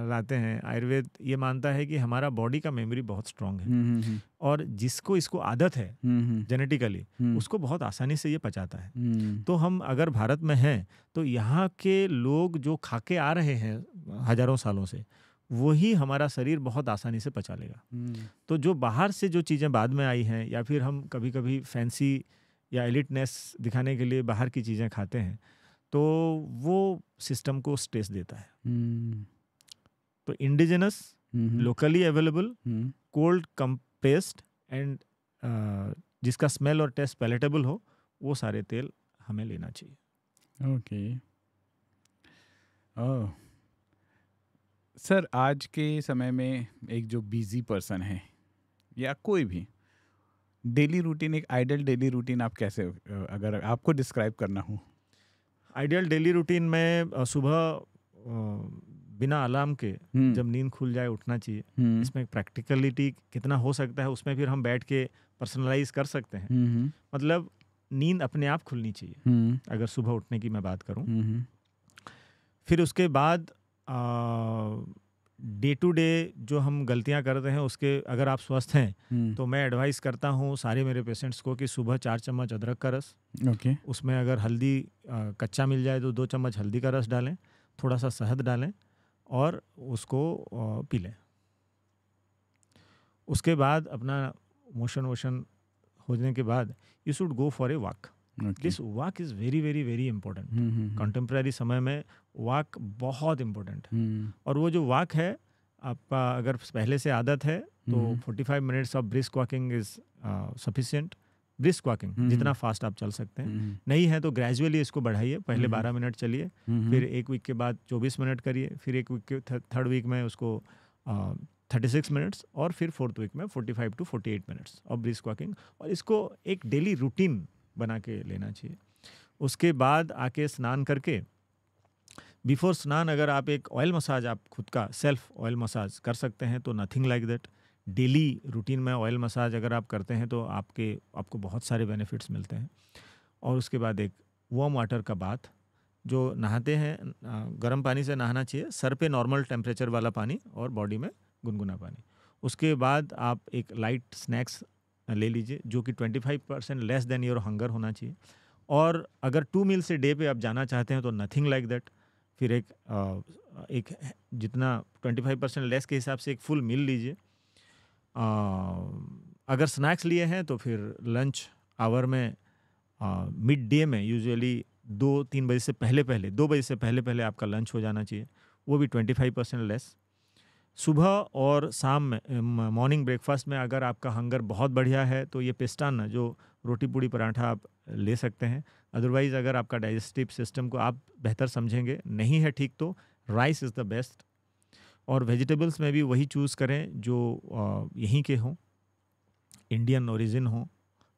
लाते हैं। आयुर्वेद ये मानता है कि हमारा बॉडी का मेमोरी बहुत स्ट्रांग है, और जिसको इसको आदत है जेनेटिकली, उसको बहुत आसानी से ये पचाता है। तो हम अगर भारत में हैं तो यहाँ के लोग जो खा के आ रहे हैं हजारों सालों से, वही हमारा शरीर बहुत आसानी से पचा लेगा। तो जो बाहर से जो चीज़ें बाद में आई हैं, या फिर हम कभी कभी फैंसी या एलिटनेस दिखाने के लिए बाहर की चीज़ें खाते हैं, तो वो सिस्टम को स्ट्रेस देता है। तो indigenous, locally available, cold compressed and जिसका स्मेल और टेस्ट पैलेटेबल हो, वो सारे तेल हमें लेना चाहिए। ओके। सर, आज के समय में एक जो बिजी पर्सन है या कोई भी, डेली रूटीन, एक आइडियल डेली रूटीन आप कैसे, अगर आपको डिस्क्राइब करना हो? आइडियल डेली रूटीन में सुबह बिना अलार्म के जब नींद खुल जाए उठना चाहिए। इसमें प्रैक्टिकलिटी कितना हो सकता है उसमें फिर हम बैठ के पर्सनलाइज कर सकते हैं। मतलब नींद अपने आप खुलनी चाहिए अगर सुबह उठने की मैं बात करूं। फिर उसके बाद डे टू डे जो हम गलतियां करते हैं उसके, अगर आप स्वस्थ हैं तो मैं एडवाइस करता हूं सारे मेरे पेशेंट्स को कि सुबह 4 चम्मच अदरक का रस, उसमें अगर हल्दी कच्चा मिल जाए तो 2 चम्मच हल्दी का रस डालें, थोड़ा सा शहद डालें और उसको पी लें। उसके बाद अपना मोशन होने के बाद you should go for a walk. This walk is very very very important. Contemporary समय में वॉक बहुत इम्पोर्टेंट है। और वो जो वॉक है आपका अगर पहले से आदत है तो 45 minutes of brisk walking is sufficient. Brisk walking जितना फास्ट आप चल सकते हैं, नहीं है तो ग्रेजुअली इसको बढ़ाइए। पहले 12 मिनट चलिए, फिर एक वीक के बाद 24 मिनट करिए, फिर एक वीक के थर्ड वीक में उसको 36 मिनट्स, और फिर फोर्थ वीक में 45 to 48 minutes of brisk walking. और इसको एक डेली रूटीन बना के लेना चाहिए। उसके बाद आके स्नान करके, बिफोर स्नान अगर आप एक ऑयल मसाज, आप खुद का सेल्फ ऑयल मसाज कर सकते हैं तो nothing like that. Daily routine में ऑयल मसाज अगर आप करते हैं तो आपको बहुत सारे बेनिफिट्स मिलते हैं। और उसके बाद एक वार्म वाटर का बाथ, जो नहाते हैं गर्म पानी से नहाना चाहिए, सर पे नॉर्मल टेम्परेचर वाला पानी और बॉडी में गुनगुना पानी। उसके बाद आप एक लाइट स्नैक्स ले लीजिए जो कि 25% लेस देन योर हंगर होना चाहिए। और अगर 2 मील्स ए डे पे आप जाना चाहते हैं तो नथिंग लाइक दैट। फिर एक जितना 25% लेस के हिसाब से एक फुल मील लीजिए। अगर स्नैक्स लिए हैं तो फिर लंच आवर में मिड डे में यूजुअली 2-3 बजे से पहले 2 बजे से पहले आपका लंच हो जाना चाहिए, वो भी 25% लेस। सुबह और शाम में मॉर्निंग ब्रेकफास्ट में अगर आपका हंगर बहुत बढ़िया है तो ये पिस्ताना जो रोटी पूड़ी पराठा आप ले सकते हैं। अदरवाइज़ अगर आपका डाइजेस्टिव सिस्टम को आप बेहतर समझेंगे नहीं है ठीक तो राइस इज़ द बेस्ट। और वेजिटेबल्स में भी वही चूज़ करें जो यहीं के हों, इंडियन ओरिजिन हो।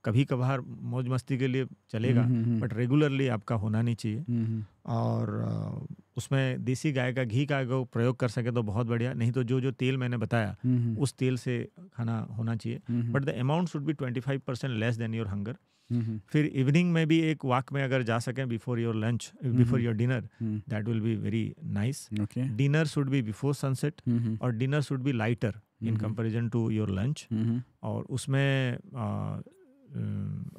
कभी कभार मौज मस्ती के लिए चलेगा बट रेगुलरली आपका होना नहीं चाहिए। और उसमें देसी गाय का घी का अगर प्रयोग कर सके तो बहुत बढ़िया, नहीं तो जो तेल मैंने बताया उस तेल से खाना होना चाहिए। But the amount should be 25% less than your hunger. फिर इवनिंग में भी एक वॉक में अगर जा सकें before your lunch, before your dinner, that will be very nice. Dinner should be before sunset और dinner should be lighter in comparison to your lunch. और उसमें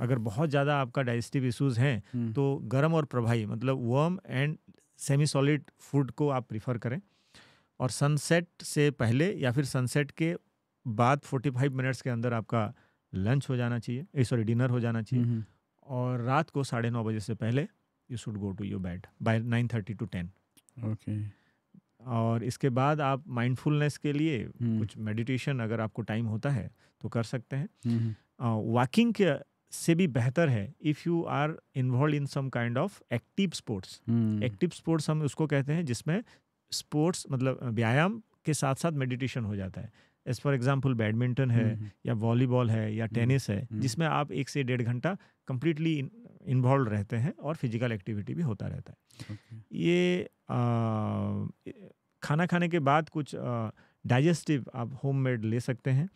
अगर बहुत ज़्यादा आपका डाइजेस्टिव इश्यूज़ हैं तो गर्म और प्रभावी मतलब warm and semi solid food को आप प्रीफर करें। और सनसेट से पहले या फिर सनसेट के बाद 45 मिनट्स के अंदर आपका लंच हो जाना चाहिए, डिनर हो जाना चाहिए। और रात को 9:30 बजे से पहले you should go to your bed by 9:30 to 10। Okay. और इसके बाद आप माइंडफुलनेस के लिए कुछ मेडिटेशन अगर आपको टाइम होता है तो कर सकते हैं। वॉकिंग के से भी बेहतर है if you are involve in some kind of active sports. Active sports हम उसको कहते हैं जिसमें स्पोर्ट्स मतलब व्यायाम के साथ साथ मेडिटेशन हो जाता है। एज फॉर एग्जांपल बैडमिंटन है या वॉलीबॉल है या टेनिस है, जिसमें आप 1 से 1.5 घंटा कंप्लीटली इन्वॉल्व रहते हैं और फिजिकल एक्टिविटी भी होता रहता है। ये खाना खाने के बाद कुछ डाइजेस्टिव आप होममेड ले सकते हैं।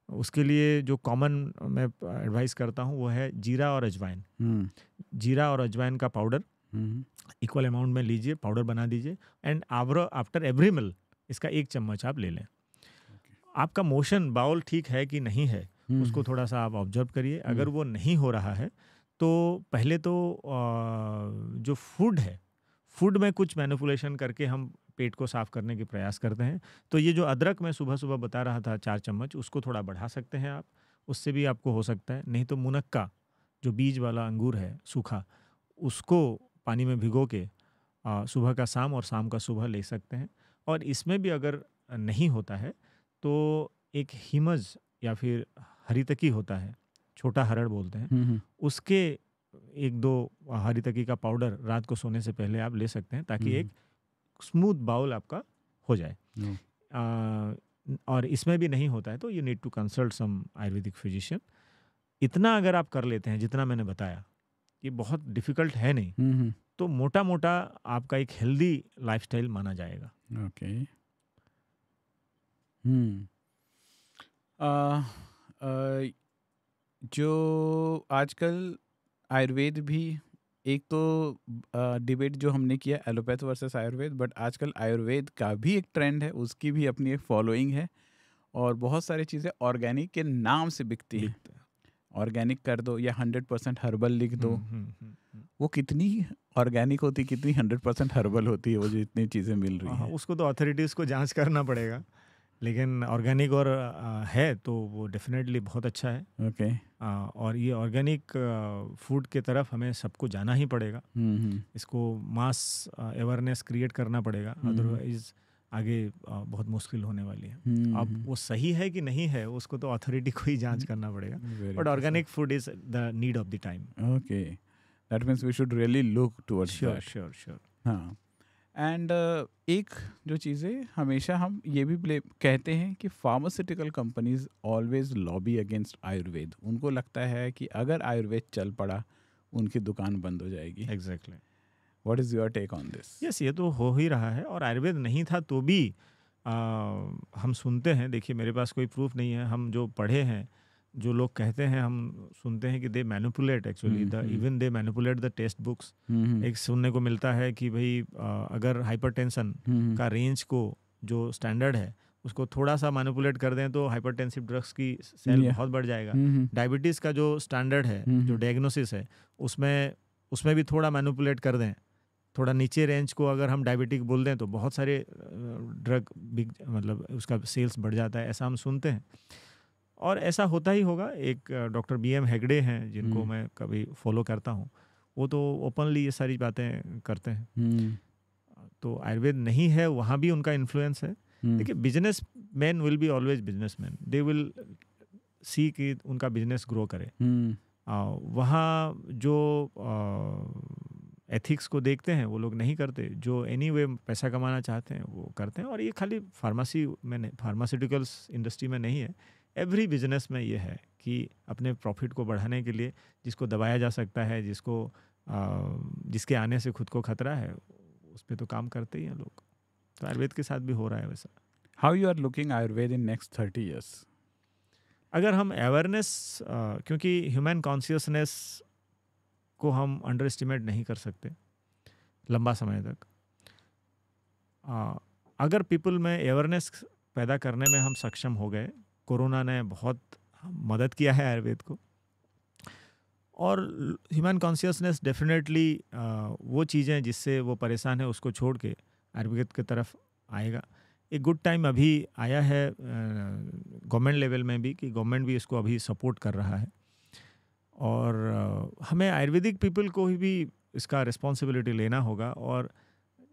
उसके लिए जो कॉमन मैं एडवाइस करता हूँ वो है जीरा और अजवाइन। जीरा और अजवाइन का पाउडर इक्वल अमाउंट में लीजिए, पाउडर बना दीजिए एंड आफ्टर एवरी मील इसका 1 चम्मच आप ले लें। आपका मोशन बाउल ठीक है कि नहीं है उसको थोड़ा सा आप ऑब्जर्व करिए। अगर वो नहीं हो रहा है तो पहले तो जो फूड है, फूड में कुछ मैनिपुलेशन करके हम पेट को साफ करने के प्रयास करते हैं। तो ये जो अदरक मैं सुबह सुबह बता रहा था 4 चम्मच, उसको थोड़ा बढ़ा सकते हैं आप, उससे भी आपको हो सकता है। नहीं तो मुनक्का जो बीज वाला अंगूर है सूखा, उसको पानी में भिगो के सुबह का शाम और शाम का सुबह ले सकते हैं। और इसमें भी अगर नहीं होता है तो एक हिमज या फिर हरितकी होता है, छोटा हरड़ बोलते हैं, उसके 1-2 हरितकी का पाउडर रात को सोने से पहले आप ले सकते हैं ताकि एक स्मूथ बाउल आपका हो जाए। और इसमें भी नहीं होता है तो you need to consult some Ayurvedic physician. इतना अगर आप कर लेते हैं जितना मैंने बताया, ये बहुत डिफिकल्ट है नहीं, तो मोटा मोटा आपका एक हेल्दी लाइफस्टाइल माना जाएगा। ओके। जो आजकल आयुर्वेद भी एक तो डिबेट जो हमने किया एलोपैथ वर्सेस आयुर्वेद, बट आजकल आयुर्वेद का भी एक ट्रेंड है, उसकी भी अपनी एक फॉलोइंग है और बहुत सारी चीज़ें ऑर्गेनिक के नाम से बिकती हैं। ऑर्गेनिक कर दो या 100% हर्बल लिख दो। वो कितनी ऑर्गेनिक होती, कितनी 100% हर्बल होती है वो जो इतनी चीज़ें मिल रही हैं। उसको तो अथॉरिटीज़ को जांच करना पड़ेगा, लेकिन ऑर्गेनिक और है तो वो डेफिनेटली बहुत अच्छा है। ओके। और ये ऑर्गेनिक फूड के तरफ हमें सबको जाना ही पड़ेगा। इसको मास अवेयरनेस क्रिएट करना पड़ेगा, अदरवाइज आगे बहुत मुश्किल होने वाली है। अब वो सही है कि नहीं है उसको तो अथॉरिटी को ही जांच करना पड़ेगा, but organic food is the need of the time. Okay, that means we should really look towards that. Sure. हाँ। एंड एक जो चीज़ें हमेशा हम ये भी कहते हैं कि pharmaceutical companies always lobby against Ayurveda. उनको लगता है कि अगर आयुर्वेद चल पड़ा उनकी दुकान बंद हो जाएगी। Exactly. What is your take on this? Yes, ये तो हो ही रहा है। और आयुर्वेद नहीं था तो भी हम सुनते हैं, देखिए मेरे पास कोई प्रूफ नहीं है, हम जो पढ़े हैं, जो लोग कहते हैं, हम सुनते हैं कि they manipulate actually even they manipulate the text books. एक सुनने को मिलता है कि भाई अगर हाइपरटेंशन का रेंज को जो स्टैंडर्ड है उसको थोड़ा सा मैनिपुलेट कर दें तो हाइपरटेंसिव ड्रग्स की सेल बहुत बढ़ जाएगा। डायबिटीज़ का जो स्टैंडर्ड है, जो डायग्नोसिस है, उसमें भी थोड़ा मैनिपुलेट कर दें, थोड़ा नीचे रेंज को अगर हम डायबिटिक बोल दें तो बहुत सारे ड्रग मतलब उसका सेल्स बढ़ जाता है, ऐसा हम सुनते हैं। और ऐसा होता ही होगा। एक डॉक्टर BM हेगड़े हैं जिनको मैं कभी फॉलो करता हूँ, वो तो ओपनली ये सारी बातें करते हैं। तो आयुर्वेद नहीं है, वहाँ भी उनका इन्फ्लुएंस है, देखिए business man will be always business man, they will see कि उनका बिजनेस ग्रो करे। वहाँ जो एथिक्स को देखते हैं वो लोग नहीं करते, जो एनीवे पैसा कमाना चाहते हैं वो करते हैं। और ये खाली फार्मास्यूटिकल्स इंडस्ट्री में नहीं है, एवरी बिजनेस में ये है कि अपने प्रॉफिट को बढ़ाने के लिए जिसको दबाया जा सकता है, जिसके आने से खुद को खतरा है, उस पर तो काम करते ही हैं लोग। तो आयुर्वेद के साथ भी हो रहा है वैसा। How you are looking Ayurveda in next 30 years? अगर हम अवेयरनेस, क्योंकि ह्यूमन कॉन्शियसनेस को हम अंडर एस्टिमेट नहीं कर सकते लंबा समय तक। अगर पीपल में अवेयरनेस पैदा करने में हम सक्षम हो गए, कोरोना ने बहुत मदद किया है आयुर्वेद को, और ह्यूमन कॉन्शियसनेस डेफिनेटली वो चीज़ें जिससे वो परेशान है उसको छोड़ के आयुर्वेद की तरफ आएगा। एक गुड टाइम अभी आया है गवर्नमेंट लेवल में भी, कि गवर्नमेंट भी इसको अभी सपोर्ट कर रहा है, और हमें आयुर्वेदिक पीपल को भी इसका रिस्पॉन्सिबिलिटी लेना होगा। और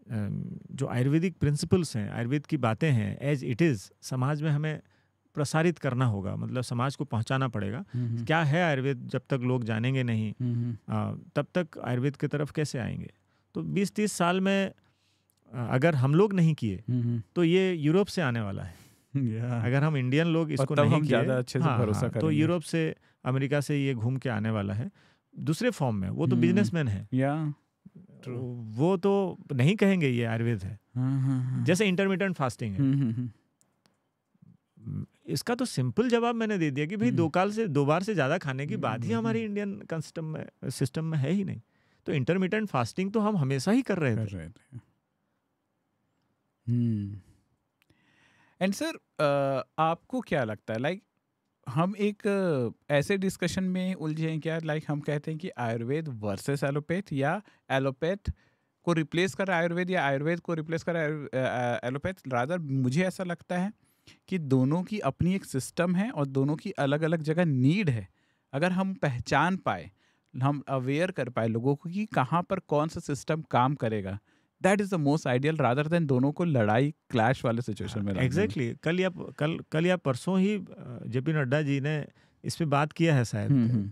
जो आयुर्वेदिक प्रिंसिपल्स हैं, आयुर्वेद की बातें हैं, एज इट इज़ समाज में हमें प्रसारित करना होगा, मतलब समाज को पहुंचाना पड़ेगा। क्या है आयुर्वेद, जब तक लोग जानेंगे नहीं तब तक आयुर्वेद की तरफ कैसे आएंगे। तो 20-30 साल में अगर हम लोग नहीं किए तो ये यूरोप से आने वाला है। अगर हम इंडियन लोग इसको नहीं किए, ज़्यादा अच्छे से भरोसा करेंगे, तो यूरोप से, अमेरिका से ये घूम के आने वाला है दूसरे फॉर्म में। वो तो बिजनेसमैन है, वो तो नहीं कहेंगे ये आयुर्वेद है। जैसे इंटरमिटेंट फास्टिंग है, इसका तो सिंपल जवाब मैंने दे दिया कि भाई 2 बार से ज़्यादा खाने की बात ही हमारी इंडियन सिस्टम में है ही नहीं। तो इंटरमिटेंट फास्टिंग तो हम हमेशा ही कर रहे थे। एंड सर, आपको क्या लगता है, लाइक हम एक ऐसे डिस्कशन में उलझे हैं क्या, लाइक हम कहते हैं कि आयुर्वेद वर्सेस एलोपैथ, या एलोपैथ को रिप्लेस कर आयुर्वेद, या आयुर्वेद को रिप्लेस कर एलोपैथ? रादर मुझे ऐसा लगता है कि दोनों की अपनी एक सिस्टम है और दोनों की अलग अलग जगह नीड है। अगर हम पहचान पाए, हम अवेयर कर पाए लोगों को कि कहाँ पर कौन सा सिस्टम काम करेगा, that is the most ideal, rather than दोनों को लड़ाई क्लैश वाले सिचुएशन में। एग्जैक्टली। कल या परसों ही जेपी नड्डा जी ने इस पे बात किया है शायद।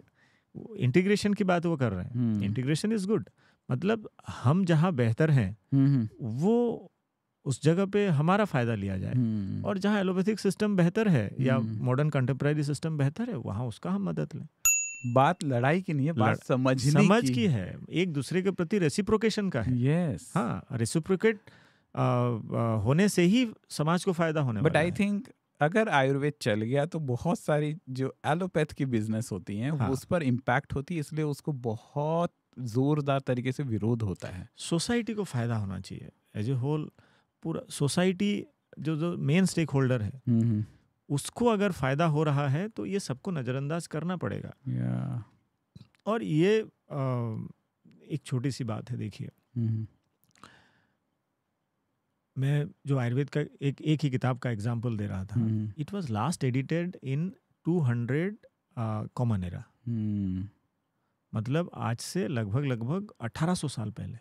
इंटीग्रेशन की बात वो कर रहे हैं। इंटीग्रेशन इज गुड, मतलब हम जहाँ बेहतर हैं वो उस जगह पे हमारा फायदा लिया जाए, और जहाँ एलोपैथिक सिस्टम बेहतर है या मॉडर्न कंटेम्प्रेरी सिस्टम बेहतर है, वहाँ उसका हम मदद लें। बात लड़ाई की नहीं है, बात समझ की है, एक दूसरे के प्रति रेसिप्रोकेशन का है। यस, हाँ, रेसिप्रोकेट होने से ही समाज को फायदा होने वाला है। बट आई थिंक अगर आयुर्वेद चल गया तो बहुत सारी जो एलोपैथ की बिजनेस होती हैं उस पर इम्पैक्ट होती है, इसलिए उसको बहुत जोरदार तरीके से विरोध होता है। सोसाइटी को फायदा होना चाहिए एज ए होल, पूरा सोसाइटी जो मेन स्टेक होल्डर है उसको अगर फायदा हो रहा है तो ये सबको नज़रअंदाज करना पड़ेगा। और ये एक छोटी सी बात है, देखिए मैं जो आयुर्वेद का एक ही किताब का एग्जांपल दे रहा था, it was last edited in 200 common era, मतलब आज से लगभग 1800 साल पहले।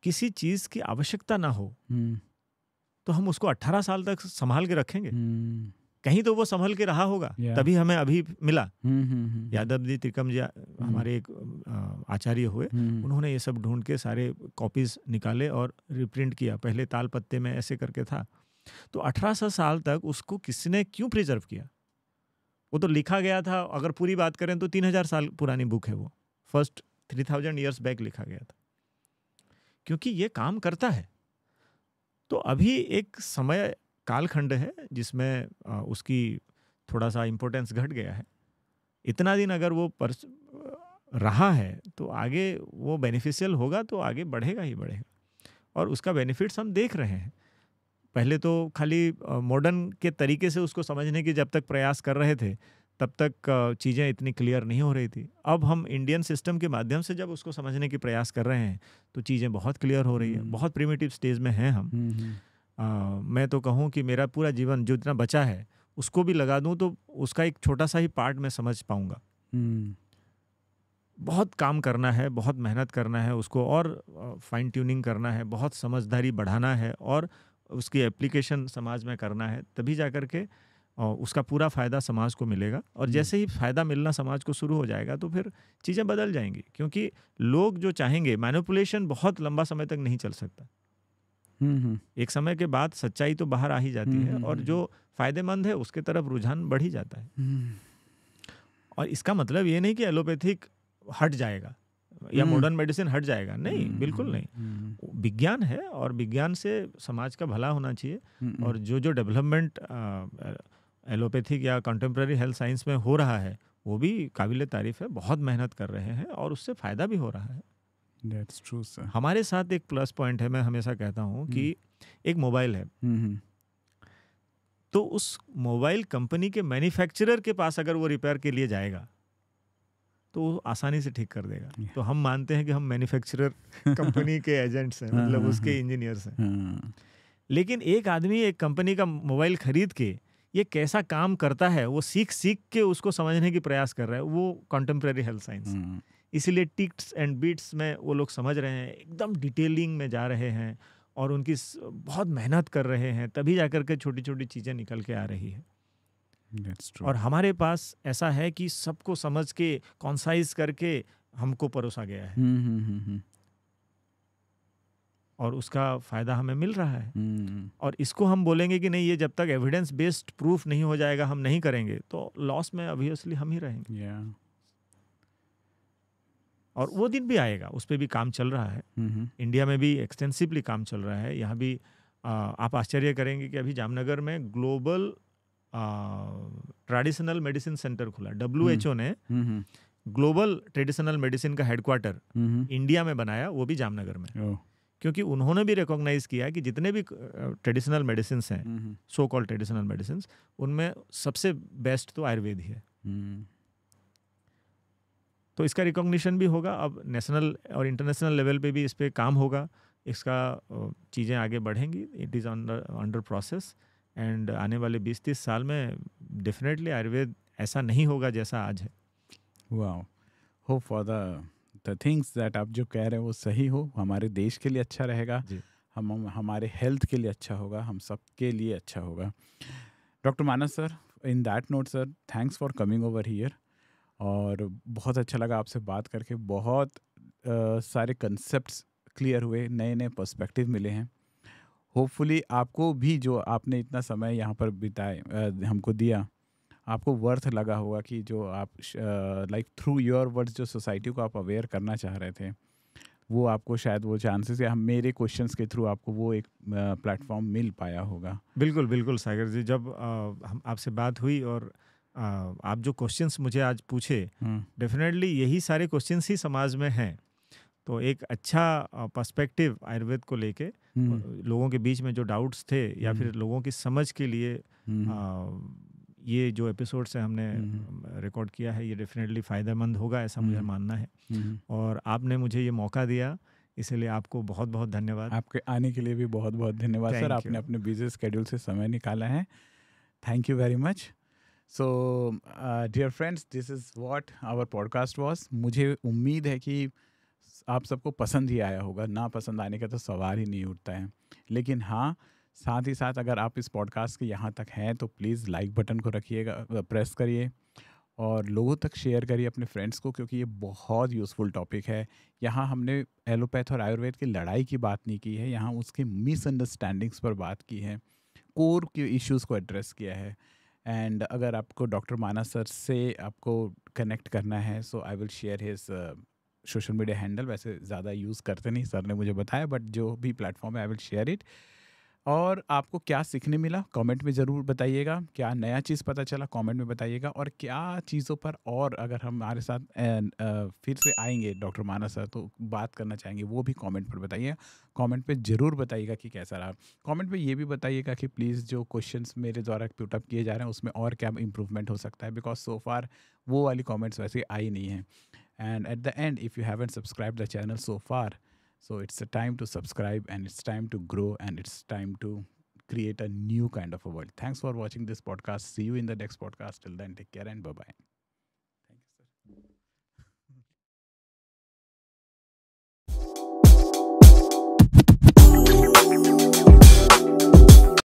किसी चीज की आवश्यकता ना हो तो हम उसको 18 साल तक संभाल के रखेंगे? कहीं तो वो संभल के रहा होगा, तभी हमें अभी मिला। यादव जी त्रिकम जी हमारे एक आचार्य हुए, उन्होंने ये सब ढूंढ के सारे कॉपीज निकाले और रिप्रिंट किया। पहले ताल पत्ते में ऐसे करके था। तो 1800 साल तक उसको किसने क्यों प्रिजर्व किया? वो तो लिखा गया था, अगर पूरी बात करें तो 3000 साल पुरानी बुक है वो, फर्स्ट 3000 ईयर्स बैक लिखा गया था, क्योंकि ये काम करता है। तो अभी एक समय कालखंड है जिसमें उसकी थोड़ा सा इम्पोर्टेंस घट गया है। इतना दिन अगर वो रहा है तो आगे वो बेनिफिशियल होगा, तो आगे बढ़ेगा ही बढ़ेगा, और उसका बेनिफिट्स हम देख रहे हैं। पहले तो खाली मॉडर्न के तरीके से उसको समझने की जब तक प्रयास कर रहे थे तब तक चीज़ें इतनी क्लियर नहीं हो रही थी। अब हम इंडियन सिस्टम के माध्यम से जब उसको समझने की प्रयास कर रहे हैं तो चीज़ें बहुत क्लियर हो रही है। बहुत प्रिमिटिव स्टेज में हैं हम। मैं तो कहूँ कि मेरा पूरा जीवन जो इतना बचा है उसको भी लगा दूं तो उसका एक छोटा सा ही पार्ट मैं समझ पाऊंगा। बहुत काम करना है, बहुत मेहनत करना है, उसको और फाइन ट्यूनिंग करना है, बहुत समझदारी बढ़ाना है, और उसकी एप्लीकेशन समाज में करना है, तभी जा कर के उसका पूरा फ़ायदा समाज को मिलेगा। और जैसे ही फ़ायदा मिलना समाज को शुरू हो जाएगा तो फिर चीज़ें बदल जाएंगी, क्योंकि लोग जो चाहेंगे, मैनिपुलेशन बहुत लंबा समय तक नहीं चल सकता। एक समय के बाद सच्चाई तो बाहर आ ही जाती है और जो फ़ायदेमंद है उसके तरफ रुझान बढ़ ही जाता है। और इसका मतलब ये नहीं कि एलोपैथिक हट जाएगा या मॉडर्न मेडिसिन हट जाएगा, नहीं, बिल्कुल नहीं। विज्ञान है और विज्ञान से समाज का भला होना चाहिए। और जो जो डेवलपमेंट एलोपैथिक या कंटेम्प्रेरी हेल्थ साइंस में हो रहा है वो भी काबिल तारीफ है, बहुत मेहनत कर रहे हैं और उससे फ़ायदा भी हो रहा है। That's true, sir. हमारे साथ एक प्लस पॉइंट है, मैं हमेशा कहता हूँ कि एक मोबाइल है, तो उस मोबाइल कंपनी के मैन्युफैक्चरर के पास अगर वो रिपेयर के लिए जाएगा तो वो आसानी से ठीक कर देगा। तो हम मानते हैं कि हम मैन्युफैक्चरर कंपनी के एजेंट्स हैं, मतलब उसके इंजीनियर्स हैं। लेकिन एक आदमी एक कंपनी का मोबाइल खरीद के ये कैसा काम करता है वो सीख के उसको समझने की प्रयास कर रहा है, वो कंटेम्प्रेरी हेल्थ साइंस। इसीलिए टिक्स एंड बीट्स में वो लोग समझ रहे हैं, एकदम डिटेलिंग में जा रहे हैं और उनकी बहुत मेहनत कर रहे हैं, तभी जाकर के छोटी छोटी चीज़ें निकल के आ रही है। और हमारे पास ऐसा है कि सबको समझ के कॉन्साइज करके हमको परोसा गया है और उसका फ़ायदा हमें मिल रहा है। और इसको हम बोलेंगे कि नहीं, ये जब तक एविडेंस बेस्ड प्रूफ नहीं हो जाएगा हम नहीं करेंगे, तो लॉस में ऑब्वियसली हम ही रहेंगे। और वो दिन भी आएगा, उस पर भी काम चल रहा है। इंडिया में भी एक्सटेंसिवली काम चल रहा है। यहाँ भी आप आश्चर्य करेंगे कि अभी जामनगर में ग्लोबल ट्रेडिशनल मेडिसिन सेंटर खुला। WHO ने ग्लोबल ट्रेडिशनल मेडिसिन का हेडक्वार्टर इंडिया में बनाया, वो भी जामनगर में। क्योंकि उन्होंने भी रिकॉग्नाइज किया कि जितने भी ट्रेडिशनल मेडिसिन हैं, सो कॉल्ड ट्रेडिशनल मेडिसिन, उनमें सबसे बेस्ट तो आयुर्वेद ही है। तो इसका रिकॉग्निशन भी होगा। अब नेशनल और इंटरनेशनल लेवल पे भी इस पे काम होगा, इसका चीज़ें आगे बढ़ेंगी। It is under process and आने वाले 20-30 साल में डेफिनेटली आयुर्वेद ऐसा नहीं होगा जैसा आज है। Wow, hope for the things that आप जो कह रहे हैं वो सही हो, हमारे देश के लिए अच्छा रहेगा, हम हमारे हेल्थ के लिए अच्छा होगा, हम सब के लिए अच्छा होगा। Doctor Manas sir, in that note sir, thanks for coming over here. और बहुत अच्छा लगा आपसे बात करके, बहुत सारे कंसेप्ट्स क्लियर हुए, नए नए पर्सपेक्टिव मिले हैं। होपफुली आपको भी जो आपने इतना समय यहाँ पर बिताए हमको दिया, आपको वर्थ लगा होगा कि जो आप लाइक थ्रू योर वर्ड्स जो सोसाइटी को आप अवेयर करना चाह रहे थे, वो आपको शायद वो चांसेस या मेरे क्वेश्चंस के थ्रू आपको वो एक प्लेटफॉर्म मिल पाया होगा। बिल्कुल बिल्कुल सागर जी, जब हम आपसे बात हुई और आप जो क्वेश्चंस मुझे आज पूछे, डेफिनेटली यही सारे क्वेश्चंस ही समाज में हैं। तो एक अच्छा पर्सपेक्टिव आयुर्वेद को लेके लोगों के बीच में जो डाउट्स थे या फिर लोगों की समझ के लिए ये जो एपिसोड से हमने रिकॉर्ड किया है, ये डेफिनेटली फ़ायदेमंद होगा, ऐसा मुझे मानना है। और आपने मुझे ये मौका दिया, इसलिए आपको बहुत बहुत धन्यवाद। आपके आने के लिए भी बहुत बहुत धन्यवाद सर, आपने अपने बिजी स्केड्यूल से समय निकाला है। Thank you very much. So dear friends, this is what our podcast was. मुझे उम्मीद है कि आप सबको पसंद ही आया होगा, ना पसंद आने का तो सवाल ही नहीं उठता है। लेकिन हाँ, साथ ही साथ अगर आप इस पॉडकास्ट के यहाँ तक हैं तो प्लीज़ लाइक बटन को रखिएगा, प्रेस करिए और लोगों तक शेयर करिए अपने फ्रेंड्स को, क्योंकि ये बहुत यूज़फुल टॉपिक है। यहाँ हमने एलोपैथ और आयुर्वेद की लड़ाई की बात नहीं की है, यहाँ उसके मिसअंडरस्टैंडिंग्स पर बात की है, कोर के इश्यूज़ को एड्रेस किया है। एंड अगर आपको डॉक्टर मानस सर से आपको कनेक्ट करना है, so I will share his social media handle. वैसे ज़्यादा यूज़ करते नहीं, सर ने मुझे बताया, बट जो भी प्लेटफॉर्म है आई विल शेयर इट। और आपको क्या सीखने मिला कमेंट में ज़रूर बताइएगा, क्या नया चीज़ पता चला कमेंट में बताइएगा, और क्या चीज़ों पर और अगर हमारे साथ फिर से आएंगे डॉक्टर मानस सर तो बात करना चाहेंगे, वो भी कमेंट पर बताइए। कमेंट पे ज़रूर बताइएगा कि कैसा रहा। कमेंट पे ये भी बताइएगा कि प्लीज़ जो क्वेश्चंस मेरे द्वारा पुटअप किए जा रहे हैं उसमें और क्या इम्प्रूवमेंट हो सकता है, बिकॉज सो फार वो वाली कॉमेंट्स वैसे आई नहीं हैं। And at the end, if you haven't subscribed the channel so far, so it's a time to subscribe, and it's time to grow, and it's time to create a new kind of a world. Thanks for watching this podcast. See you in the next podcast. Till then, take care and bye-bye.